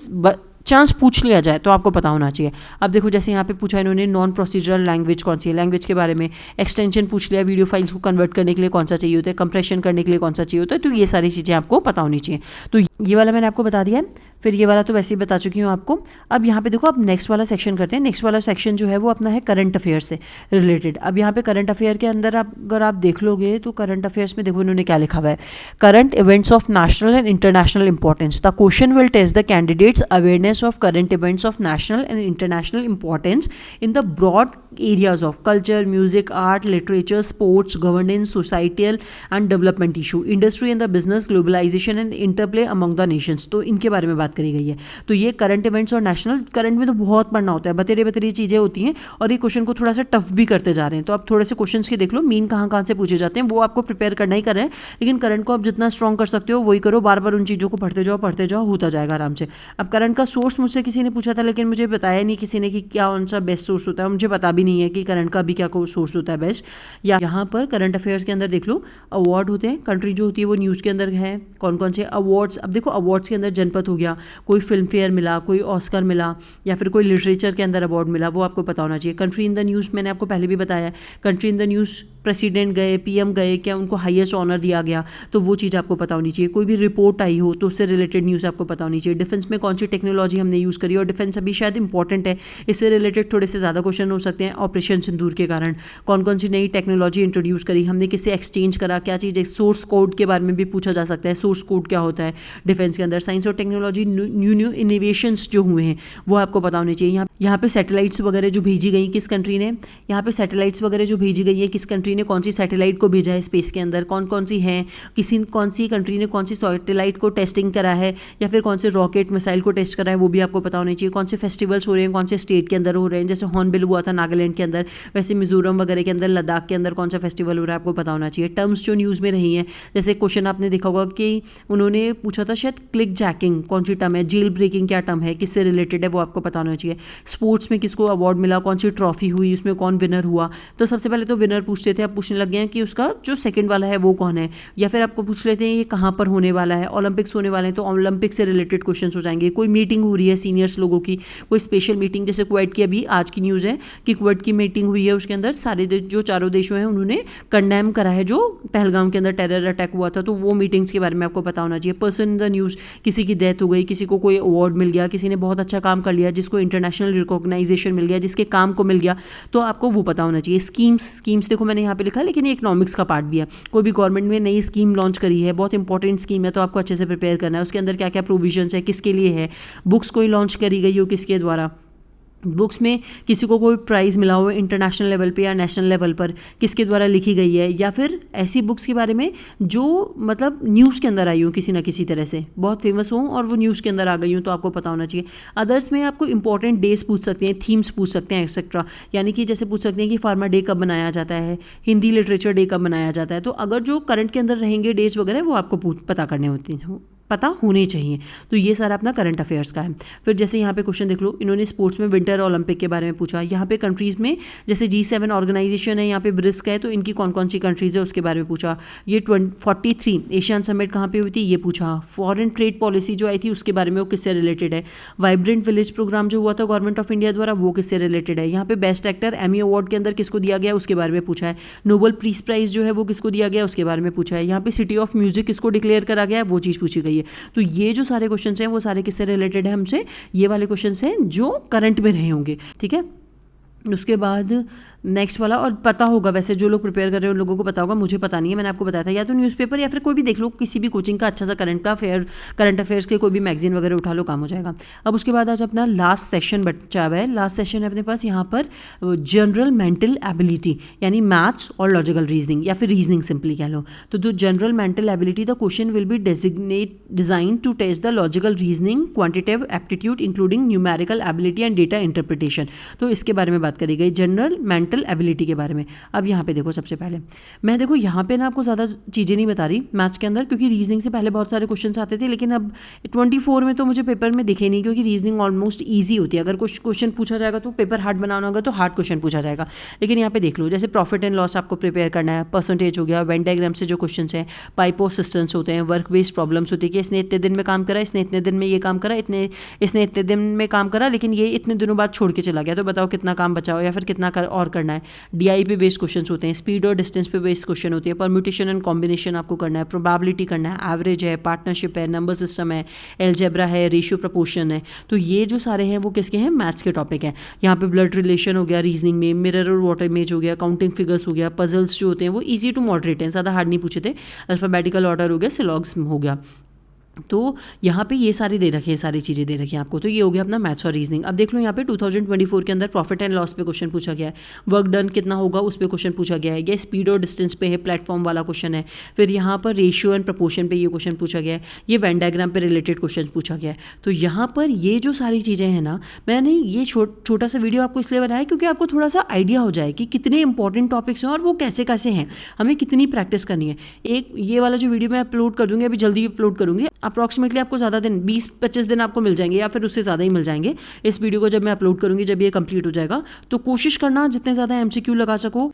चांस पूछ लिया जाए तो आपको पता होना चाहिए। अब देखो जैसे यहाँ पे पूछा इन्होंने नॉन प्रोसीजरल लैंग्वेज कौन सी है, लैंग्वेज के बारे में, एक्सटेंशन पूछ लिया, वीडियो फाइल्स को कन्वर्ट करने के लिए कौन सा चाहिए होता है, कंप्रेशन करने के लिए कौन सा चाहिए होता है, तो ये सारी चीज़ें आपको पता होनी चाहिए। तो ये वाला मैंने आपको बता दिया है, फिर ये वाला तो वैसे ही बता चुकी हूँ आपको। अब यहाँ पे देखो अब नेक्स्ट वाला सेक्शन करते हैं। नेक्स्ट वाला सेक्शन जो है वो अपना है करंट अफेयर से रिलेटेड। अब यहाँ पे करंट अफेयर के अंदर अगर आप देख लोगे तो करंट अफेयर्स में देखो इन्होंने क्या लिखा हुआ है, current events of national and international importance, the question will test the candidates awareness of current events of national and international importance in the broad areas of culture, music, art, literature, sports, governance, societal and development issue, industry and the business, globalization and interplay among the nations। तो इनके बारे में बात करी गई है। तो ये करंट इवेंट्स और नेशनल करंट में तो बहुत पढ़ना होता है, बतेरे बतेरी चीज़ें होती हैं और ये क्वेश्चन को थोड़ा सा टफ भी करते जा रहे हैं। तो आप थोड़े से क्वेश्चन के देख लो, मीन कहाँ कहाँ से पूछे जाते हैं, वो आपको प्रिपेयर करना ही कर रहे हैं, लेकिन करंट को आप जितना स्ट्रॉन्ग कर सकते हो वही करो, बार बार उन चीज़ों को पढ़ते जाओ, होता जाएगा आराम से। अब करंट का सोर्स मुझसे किसी ने पूछा था, लेकिन मुझे बताया नहीं किसी ने कि क्या कौन सा बेस्ट सोर्स होता है, मुझे पता भी नहीं है कि करंट का भी क्या सोर्स होता है बेस्ट। या यहाँ पर करंट अफेयर्स के अंदर देख लो, अवार्ड होते हैं, कंट्री जो होती है वो न्यूज़ के अंदर है, कौन कौन से अवार्ड्स। अब देखो अवार्ड्स के अंदर जनपद हो गया, कोई फिल्म फेयर मिला, कोई ऑस्कर मिला, या फिर कोई लिटरेचर के अंदर अवार्ड मिला, वो आपको पता होना चाहिए। कंट्री इन द न्यूज़ मैंने आपको पहले भी बताया, country in the news president गए, पीएम गए, क्या उनको हाईएस्ट ऑनर दिया गया, तो वो चीज़ आपको पता होनी चाहिए। कोई भी रिपोर्ट आई हो तो उससे रिलेटेड न्यूज़ आपको पता होनी चाहिए। डिफेंस में कौन सी टेक्नोलॉजी हमने यूज़ करी, और डिफेंस अभी शायद इंपॉर्टेंट है, इससे रिलेटेड थोड़े से ज़्यादा क्वेश्चन हो सकते हैं। ऑपरेशन सिंदूर के कारण कौन कौन सी नई टेक्नोलॉजी इंट्रोड्यूस करी, हमने किससे एक्सचेंज करा, क्या चीज़ है। सोर्स कोड के बारे में भी पूछा जा सकता है, सोर्स कोड क्या होता है डिफेंस के अंदर। साइंस और टेक्नोलॉजी, न्यू इनोवेशंस जो हुए हैं वो आपको पता होने चाहिए। यहाँ पे सैटेलाइट्स वगैरह जो भेजी गई किस कंट्री ने, यहाँ पे सैटेलाइट्स वगैरह जो भेजी गई है किस कंट्री ने, कौन सी सैटेलाइट को भेजा है स्पेस के अंदर, कौन कौन सी हैं, कौन सी कंट्री ने कौन सी सैटेलाइट को टेस्टिंग करा है, या फिर कौन से रॉकेट मिसाइल को टेस्ट करा है, वो भी आपको पता होना चाहिए। कौन से फेस्टिवल्स हो रहे हैं, कौन से स्टेट के अंदर हो रहे हैं, जैसे हॉर्नबिल हुआ था नागालैंड के अंदर, वैसे मिजोरम वगैरह के अंदर, लद्दाख के अंदर कौन सा फेस्टिवल हो रहा है आपको पता होना चाहिए। टर्म्स जो न्यूज़ में रही हैं, जैसे क्वेश्चन आपने देखा होगा कि उन्होंने पूछा था शायद क्लिक जैकिंग कौन सी टर्म है, जेल ब्रेकिंग क्या टर्म है, किससे रिलेटेड है, वो आपको पता होना चाहिए। स्पोर्ट्स में किसको अवार्ड मिला, कौन सी ट्रॉफी हुई, उसमें कौन विनर हुआ। तो सबसे पहले तो विनर पूछते थे, अब पूछने लग गए हैं कि उसका जो सेकंड वाला है वो कौन है, या फिर आपको पूछ लेते हैं ये कहाँ पर होने वाला है। ओलंपिक्स होने वाले हैं तो ओलंपिक से रिलेटेड क्वेश्चन हो जाएंगे। कोई मीटिंग हो रही है सीनियर्स लोगों की, कोई स्पेशल मीटिंग, जैसे क्वेट की अभी आज की न्यूज़ है कि क्वेट की मीटिंग हुई है, उसके अंदर सारे जो चारों देशों हैं उन्होंने कंडेम करा है जो पहलगाम के अंदर टेरर अटैक हुआ था, तो वो मीटिंग्स के बारे में आपको पता होना चाहिए। पर्सन इन द न्यूज़, किसी की डेथ हो गई, किसी को कोई अवार्ड मिल गया, किसी ने बहुत अच्छा काम कर लिया, जिसको इंटरनेशनल रिकॉग्नाइजेशन मिल गया, जिसके काम को मिल गया, तो आपको वो पता होना चाहिए। स्कीम्स देखो मैंने यहाँ पे लिखा है, लेकिन ये इकोनॉमिक्स का पार्ट भी है। कोई भी गवर्नमेंट में नई स्कीम लॉन्च करी है, बहुत इंपॉर्टेंट स्कीम है, तो आपको अच्छे से प्रिपेयर करना है, उसके अंदर क्या क्या प्रोविजंस है, किसके लिए है। बुक्स कोई लॉन्च करी गई हो किसके द्वारा, बुक्स में किसी को कोई प्राइज़ मिला हो इंटरनेशनल लेवल पे या नेशनल लेवल पर, किसके द्वारा लिखी गई है, या फिर ऐसी बुक्स के बारे में जो मतलब न्यूज़ के अंदर आई हो किसी ना किसी तरह से, बहुत फेमस हो और वो न्यूज़ के अंदर आ गई हो, तो आपको पता होना चाहिए। अदर्स में आपको इंपॉर्टेंट डेज पूछ सकते हैं, थीम्स पूछ सकते हैं एक्सेट्रा, यानी कि जैसे पूछ सकते हैं कि फार्मर डे कब मनाया जाता है, हिंदी लिटरेचर डे कब मनाया जाता है। तो अगर जो करंट के अंदर रहेंगे डेज वगैरह वो आपको पता करने होते हैं, पता होने चाहिए। तो ये सारा अपना करंट अफेयर्स का है। फिर जैसे यहाँ पे क्वेश्चन देख लो, इन्होंने स्पोर्ट्स में विंटर ओलंपिक के बारे में पूछा। यहाँ पे कंट्रीज़ में जैसे G7 ऑर्गेनाइजेशन है, यहाँ पे ब्रिस्क है, तो इनकी कौन कौन सी कंट्रीज़ है उसके बारे में पूछा। ये 43 एशियन समिट कहाँ पे हुई थी ये पूछा। फॉरेन ट्रेड पॉलिसी जो आई थी उसके बारे में, वो किससे रिलेटेड है। वाइब्रेंट विलेज प्रोग्राम जो हुआ था गवर्नमेंट ऑफ इंडिया द्वारा, वो किससे रिलेटेड है। यहाँ पे बेस्ट एक्टर एमी अवार्ड के अंदर किसको दिया गया उसके बारे में पूछा है। नोबेल पीस प्राइज जो है वो किसको दिया गया उसके बारे में पूछा है। यहाँ पे सिटी ऑफ म्यूजिक किसको डिक्लेयर करा गया है वो चीज़ पूछी गई है। तो ये जो सारे क्वेश्चन हैं वो सारे किससे रिलेटेड है हमसे, ये वाले क्वेश्चन हैं जो करंट में रहे होंगे, ठीक है। उसके बाद नेक्स्ट वाला, और पता होगा वैसे जो लोग प्रिपेयर कर रहे हैं उन लोगों को पता होगा, मुझे पता नहीं है, मैंने आपको बताया था, या तो न्यूज़पेपर या फिर कोई भी देख लो किसी भी कोचिंग का अच्छा सा करंट अफेयर्स के कोई भी मैगजीन वगैरह उठा लो, काम हो जाएगा। अब उसके बाद आज अपना लास्ट सेशन बचा हुआ है। लास्ट सेशन है अपने पास यहाँ पर जनरल मेंटल एबिलिटी, यानी मैथ्स और लॉजिकल रीजनिंग या फिर रीजनिंग सिंपली कह लो। तो जो general mental ability, the question will be design to test the logical reasoning, quantitative aptitude including numerical ability and data interpretation. तो इसके बारे में बात करी गई जनरल मेंटल एबिलिटी के बारे में। अब यहाँ पे देखो, सबसे पहले मैं देखो यहाँ पे ना आपको ज़्यादा चीज़ें नहीं बता रही मैथ्स के अंदर, क्योंकि रीजनिंग से पहले बहुत सारे क्वेश्चन आते थे, लेकिन अब 24 में तो मुझे पेपर में दिखे नहीं, क्योंकि रीजनिंग ऑलमोस्ट ईजी होती है। अगर कुछ क्वेश्चन पूछा जाएगा तो पेपर हार्ड बनाना होगा तो हार्ड क्वेश्चन पूछा जाएगा। लेकिन यहाँ पे देख लो, जैसे प्रॉफिट एंड लॉस आपको प्रिपेयर करना है, परसेंटेज हो गया, वेन डायग्राम से जो क्वेश्चन हैं, पाइप ऑफ सिस्टम्स होते हैं, वर्क बेस्ड प्रॉब्लम्स होती है कि इसने इतने दिन में काम करा, इसने इतने दिन में ये काम करा, इसने इतने दिन में काम करा, लेकिन ये इतने दिनों बाद छोड़ के चला गया, तो बताओ कितना काम बचाओ या फिर कितना और करना है। DI पे बेस्ड क्वेश्चन होते हैं, स्पीड और डिस्टेंस पे बेस्ड क्वेश्चन होती है, परम्यूटेशन एंड कॉम्बिनेशन आपको करना है, प्रोबेबिलिटी करना है, एवरेज है, पार्टनरशिप है, नंबर सिस्टम है, एलजेब्रा है, रेशियो प्रपोर्शन है। तो ये जो सारे हैं वो किसके हैं, मैथ्स के टॉपिक हैं। यहाँ पे ब्लड रिलेशन हो गया रीजनिंग में, मिरर और वाटर इमेज हो गया, काउंटिंग फिगर्स हो गया, पजल्स जो होते हैं वो ईजी टू मॉडरेट हैं, ज़्यादा हार्ड नहीं पूछे थे, अल्फाबेटिकल ऑर्डर हो गया, सिलॉग्स हो गया। तो यहाँ पे ये सारी दे रखी है, सारी चीज़ें दे रखी हैं आपको। तो ये हो गया अपना मैथ्स और रीजनिंग। अब देख लो यहाँ पे 2024 के अंदर प्रॉफिट एंड लॉस पे क्वेश्चन पूछा गया है, वर्क डन कितना होगा उस पर क्वेश्चन पूछा गया है, ये स्पीड और डिस्टेंस पे है, प्लेटफॉर्म वाला क्वेश्चन है। फिर यहाँ पर रेशियो एंड प्रपोर्शन पे ये क्वेश्चन पूछा गया है, ये वेन डायग्राम पे रिलेटेड क्वेश्चन पूछा गया है। तो यहाँ पर ये जो सारी चीज़ें हैं ना, मैंने ये छोटा सा वीडियो आपको इसलिए बनाया क्योंकि आपको थोड़ा सा आइडिया हो जाए कि कितने इंपॉर्टेंट टॉपिक्स हैं और वो कैसे कैसे हैं, हमें कितनी प्रैक्टिस करनी है। एक ये वाला जो वीडियो मैं अपलोड कर दूंगी, अभी जल्दी अपलोड करूंगी, अप्रॉक्सीमेटली आपको ज़्यादा दिन 20-25 दिन आपको मिल जाएंगे या फिर उससे ज़्यादा ही मिल जाएंगे। इस वीडियो को जब मैं अपलोड करूंगी, जब ये कंप्लीट हो जाएगा, तो कोशिश करना जितने ज़्यादा एमसीक्यू लगा सको।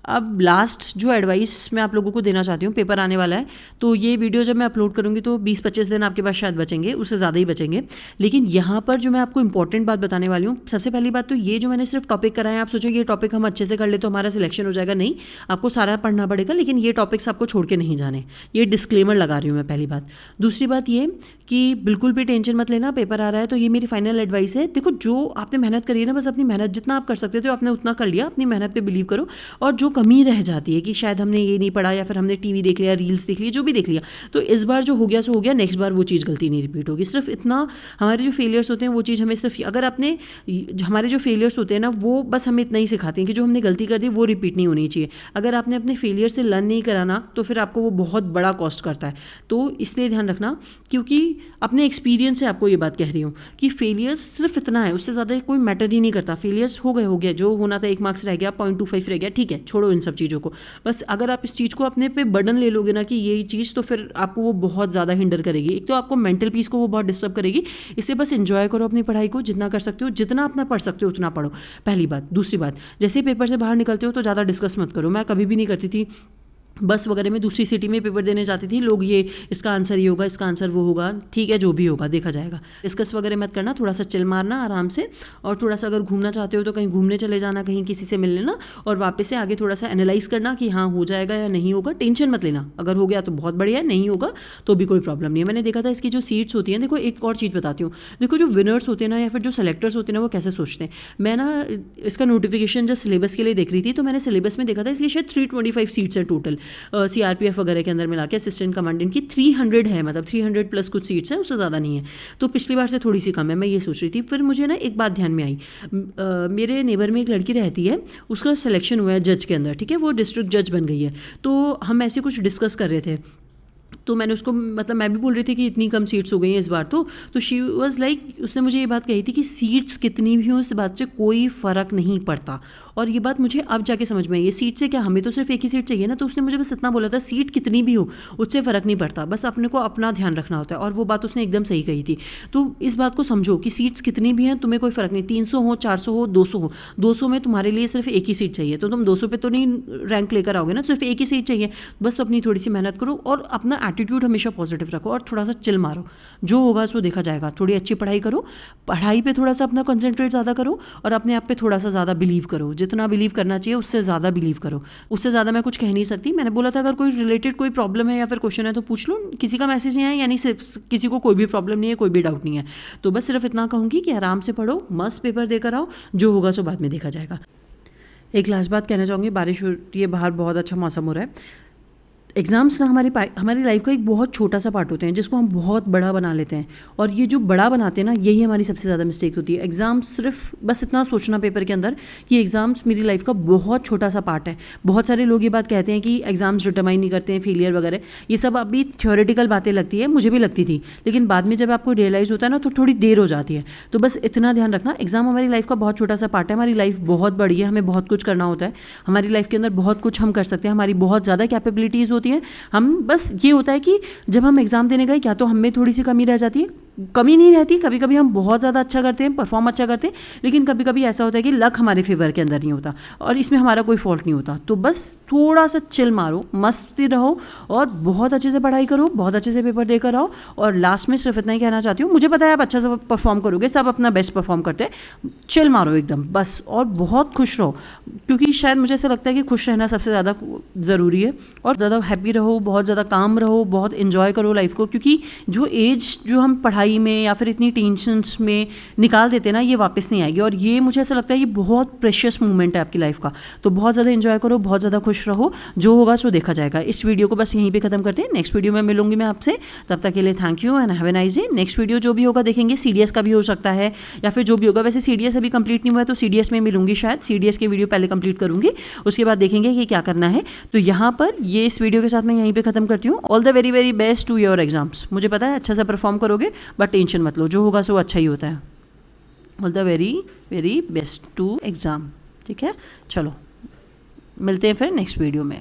अब लास्ट जो एडवाइस मैं आप लोगों को देना चाहती हूँ, पेपर आने वाला है, तो ये वीडियो जब मैं अपलोड करूँगी तो 20-25 दिन आपके पास शायद बचेंगे, उससे ज़्यादा ही बचेंगे। लेकिन यहाँ पर जो मैं आपको इंपॉर्टेंट बात बताने वाली हूँ, सबसे पहली बात तो ये जो मैंने सिर्फ टॉपिक कराया, आप सोचो ये टॉपिक हम अच्छे से कर ले तो हमारा सिलेक्शन हो जाएगा, नहीं, आपको सारा पढ़ना पड़ेगा। लेकिन ये टॉपिक्स आपको छोड़ के नहीं जाने, ये डिस्क्लेमर लगा रही हूँ मैं, पहली बात। दूसरी बात ये कि बिल्कुल भी टेंशन मत लेना, पेपर आ रहा है तो ये मेरी फाइनल एडवाइस है। देखो, जो आपने मेहनत करी है ना, बस अपनी मेहनत जितना आप कर सकते थे आपने उतना कर लिया, अपनी मेहनत पे बिलीव करो। और जो कमी रह जाती है कि शायद हमने ये नहीं पढ़ा या फिर हमने टीवी देख लिया, रील्स देख लिया, जो भी देख लिया, तो इस बार जो हो गया सो हो गया, नेक्स्ट बार वो चीज़ गलती नहीं रिपीट होगी। सिर्फ इतना, हमारे जो फेलियर्स होते हैं वो चीज़ हमें सिर्फ, अगर आपने, हमारे जो फेलियर्स होते हैं ना वो बस हमें इतना ही सिखाते हैं कि जो हमने गलती कर दी वो रिपीट नहीं होनी चाहिए। अगर आपने अपने फेलियर से लर्न नहीं कराना तो फिर आपको वो बहुत बड़ा कॉस्ट करता है। तो इसलिए ध्यान रखना, क्योंकि अपने एक्सपीरियंस से आपको ये बात कह रही हूँ कि फेलियर्स सिर्फ इतना है, उससे ज़्यादा कोई मैटर ही नहीं करता। फेलियर्स हो गया, जो होना था 1 मार्क्स रह गया, 0.25 रह गया, ठीक है, छोड़ो इन सब चीज़ों को। बस अगर आप इस चीज़ को अपने पे बर्डन ले लोगे ना कि यही चीज़, तो फिर आपको वो बहुत ज़्यादा हिंडर करेगी। एक तो आपको मेंटल पीस को वो बहुत डिस्टर्ब करेगी। इससे बस एंजॉय करो अपनी पढ़ाई को, जितना कर सकते हो, जितना अपना पढ़ सकते हो उतना पढ़ो, पहली बात। दूसरी बात, जैसे ही पेपर से बाहर निकलते हो तो ज़्यादा डिस्कस मत करो। मैं कभी भी नहीं करती थी, बस वगैरह में दूसरी सिटी में पेपर देने जाती थी, लोग ये इसका आंसर ये होगा, इसका आंसर वो होगा, ठीक है, जो भी होगा देखा जाएगा। डिस्कस वगैरह मत करना, थोड़ा सा चिल मारना आराम से। और थोड़ा सा अगर घूमना चाहते हो तो कहीं घूमने चले जाना, कहीं किसी से मिल लेना, और वापस से आगे थोड़ा सा एनालाइज करना कि हाँ हो जाएगा या नहीं होगा। टेंशन मत लेना, अगर हो गया तो बहुत बढ़िया है, नहीं होगा तो भी कोई प्रॉब्लम नहीं है। मैंने देखा था इसकी जो सीट्स होती हैं, देखो एक और चीज़ बताती हूँ, देखो जो विनर्स होते हैं ना या फिर जो सेलेक्टर्स होते हैं ना, वो कैसे सोचते हैं। मैं ना इसका नोटिफिकेशन जब सिलेबस के लिए देख रही थी तो मैंने सिलेबस में देखा था इसकी शायद 325 सीट्स है टोटल, CRPF वगैरह के अंदर मिला के असिस्टेंट कमांडेंट की 300 है, मतलब 300 प्लस कुछ सीट्स हैं, उससे ज़्यादा नहीं है। तो पिछली बार से थोड़ी सी कम है, मैं ये सोच रही थी। फिर मुझे ना एक बात ध्यान में आई, मेरे नेबर में एक लड़की रहती है, उसका सिलेक्शन हुआ है जज के अंदर, ठीक है, वो डिस्ट्रिक्ट जज बन गई है। तो हम ऐसे कुछ डिस्कस कर रहे थे, तो मैंने उसको, मतलब मैं भी बोल रही थी कि इतनी कम सीट्स हो गई हैं इस बार, तो शी वाज लाइक, उसने मुझे ये बात कही थी कि सीट्स कितनी भी हों इस बात से कोई फ़र्क नहीं पड़ता। और ये बात मुझे अब जाके समझ में आई, ये सीट से क्या, हमें तो सिर्फ एक ही सीट चाहिए ना। तो उसने मुझे बस इतना बोला था, सीट कितनी भी हो उससे फ़र्क नहीं पड़ता, बस अपने को अपना ध्यान रखना होता है। और वो बात उसने एकदम सही कही थी। तो इस बात को समझो कि सीट्स कितनी भी हैं तुम्हें कोई फ़र्क नहीं, 300 हो, 400 हो, 200 हो, 200 में तुम्हारे लिए सिर्फ एक ही सीट चाहिए। तो तुम 200 पे तो नहीं रैंक लेकर आओगे ना, सिर्फ एक ही सीट चाहिए। बस अपनी थोड़ी सी मेहनत करो और अपना एटीट्यूड हमेशा पॉजिटिव रखो और थोड़ा सा चिल मारो, जो होगा सो देखा जाएगा। थोड़ी अच्छी पढ़ाई करो, पढ़ाई पे थोड़ा सा अपना कंसंट्रेट ज़्यादा करो और अपने आप पे थोड़ा सा ज़्यादा बिलीव करो, जितना बिलीव करना चाहिए उससे ज़्यादा बिलीव करो। उससे ज़्यादा मैं कुछ कह नहीं सकती। मैंने बोला था अगर कोई रिलेटेड कोई प्रॉब्लम है या फिर क्वेश्चन है तो पूछ लो, किसी का मैसेज नहीं है, यानी सिर्फ किसी को कोई भी प्रॉब्लम नहीं है, कोई भी डाउट नहीं है, तो बस सिर्फ इतना कहूँगी कि आराम से पढ़ो, मस्त पेपर देकर आओ, जो होगा सो बाद में देखा जाएगा। एक लास्ट बात कहना चाहूँगी, बारिश हो रही है बाहर, बहुत अच्छा मौसम हो रहा है। एग्ज़ाम्स ना हमारी लाइफ का एक बहुत छोटा सा पार्ट होते हैं जिसको हम बहुत बड़ा बना लेते हैं, और ये जो बड़ा बनाते हैं ना, यही हमारी सबसे ज़्यादा मिस्टेक होती है। एग्ज़ाम्स सिर्फ बस इतना सोचना पेपर के अंदर कि एग्ज़ाम्स मेरी लाइफ का बहुत छोटा सा पार्ट है। बहुत सारे लोग ये बात कहते हैं कि एग्ज़ाम्स डिटरमाइन नहीं करते हैं, फेलियर वगैरह, ये सब अभी थ्योरेटिकल बातें लगती है, मुझे भी लगती थी, लेकिन बाद में जब आपको रियलाइज़ होता है ना तो थोड़ी देर हो जाती है। तो बस इतना ध्यान रखना, एग्ज़ाम हमारी लाइफ का बहुत छोटा सा पार्ट है। हमारी लाइफ बहुत बड़ी है, हमें बहुत कुछ करना होता है, हमारी लाइफ के अंदर बहुत कुछ हम कर सकते हैं, हमारी बहुत ज़्यादा कैपेबिलिटीज़ होती हैं। हम बस ये होता है कि जब हम एग्ज़ाम देने गए, क्या तो हम में थोड़ी सी कमी रह जाती है, कमी नहीं रहती, कभी कभी हम बहुत ज़्यादा अच्छा करते हैं, परफॉर्म अच्छा करते हैं, लेकिन कभी कभी ऐसा होता है कि लक हमारे फेवर के अंदर नहीं होता, और इसमें हमारा कोई फॉल्ट नहीं होता। तो बस थोड़ा सा चिल मारो, मस्ती रहो और बहुत अच्छे से पढ़ाई करो, बहुत अच्छे से पेपर देकर आओ। और लास्ट में सिर्फ इतना ही कहना चाहती हूँ, मुझे पता है आप अच्छा से परफॉर्म करोगे, सब अपना बेस्ट परफॉर्म करते हैं, चिल मारो एकदम बस, और बहुत खुश रहो, क्योंकि शायद मुझे ऐसा लगता है कि खुश रहना सबसे ज़्यादा ज़रूरी है। और ज़्यादा हैप्पी रहो, बहुत ज़्यादा काम रहो, बहुत इन्जॉय करो लाइफ को, क्योंकि जो एज जो हम पढ़ाई पढ़ाई में या फिर इतनी टेंशन्स में निकाल देते ना, ये वापस नहीं आएगी। और ये मुझे ऐसा लगता है ये बहुत प्रेशियस मोमेंट है आपकी लाइफ का। तो बहुत ज़्यादा एंजॉय करो, बहुत ज़्यादा खुश रहो, जो होगा सो देखा जाएगा। इस वीडियो को बस यहीं पे खत्म करते हैं, नेक्स्ट वीडियो में मिलूंगी मैं आपसे। तब तक के लिए thank you and have a nice day. Next video जो भी होगा देखेंगे, CDS का भी हो सकता है या फिर जो भी होगा। वैसे CDS अभी कंप्लीट नहीं हुआ है तो CDS में मिलूंगी शायद, CDS के वीडियो पहले कंप्लीट करूंगी, उसके बाद देखेंगे कि क्या करना है। तो यहाँ पर ये इस वीडियो के साथ मैं यहीं पे खत्म करती हूँ। All the very very best to your exams. मुझे पता है अच्छा सा परफॉर्म करोगे, बट टेंशन मत लो, जो होगा सो अच्छा ही होता है। All the very very best to exam. ठीक है, चलो मिलते हैं फिर नेक्स्ट वीडियो में।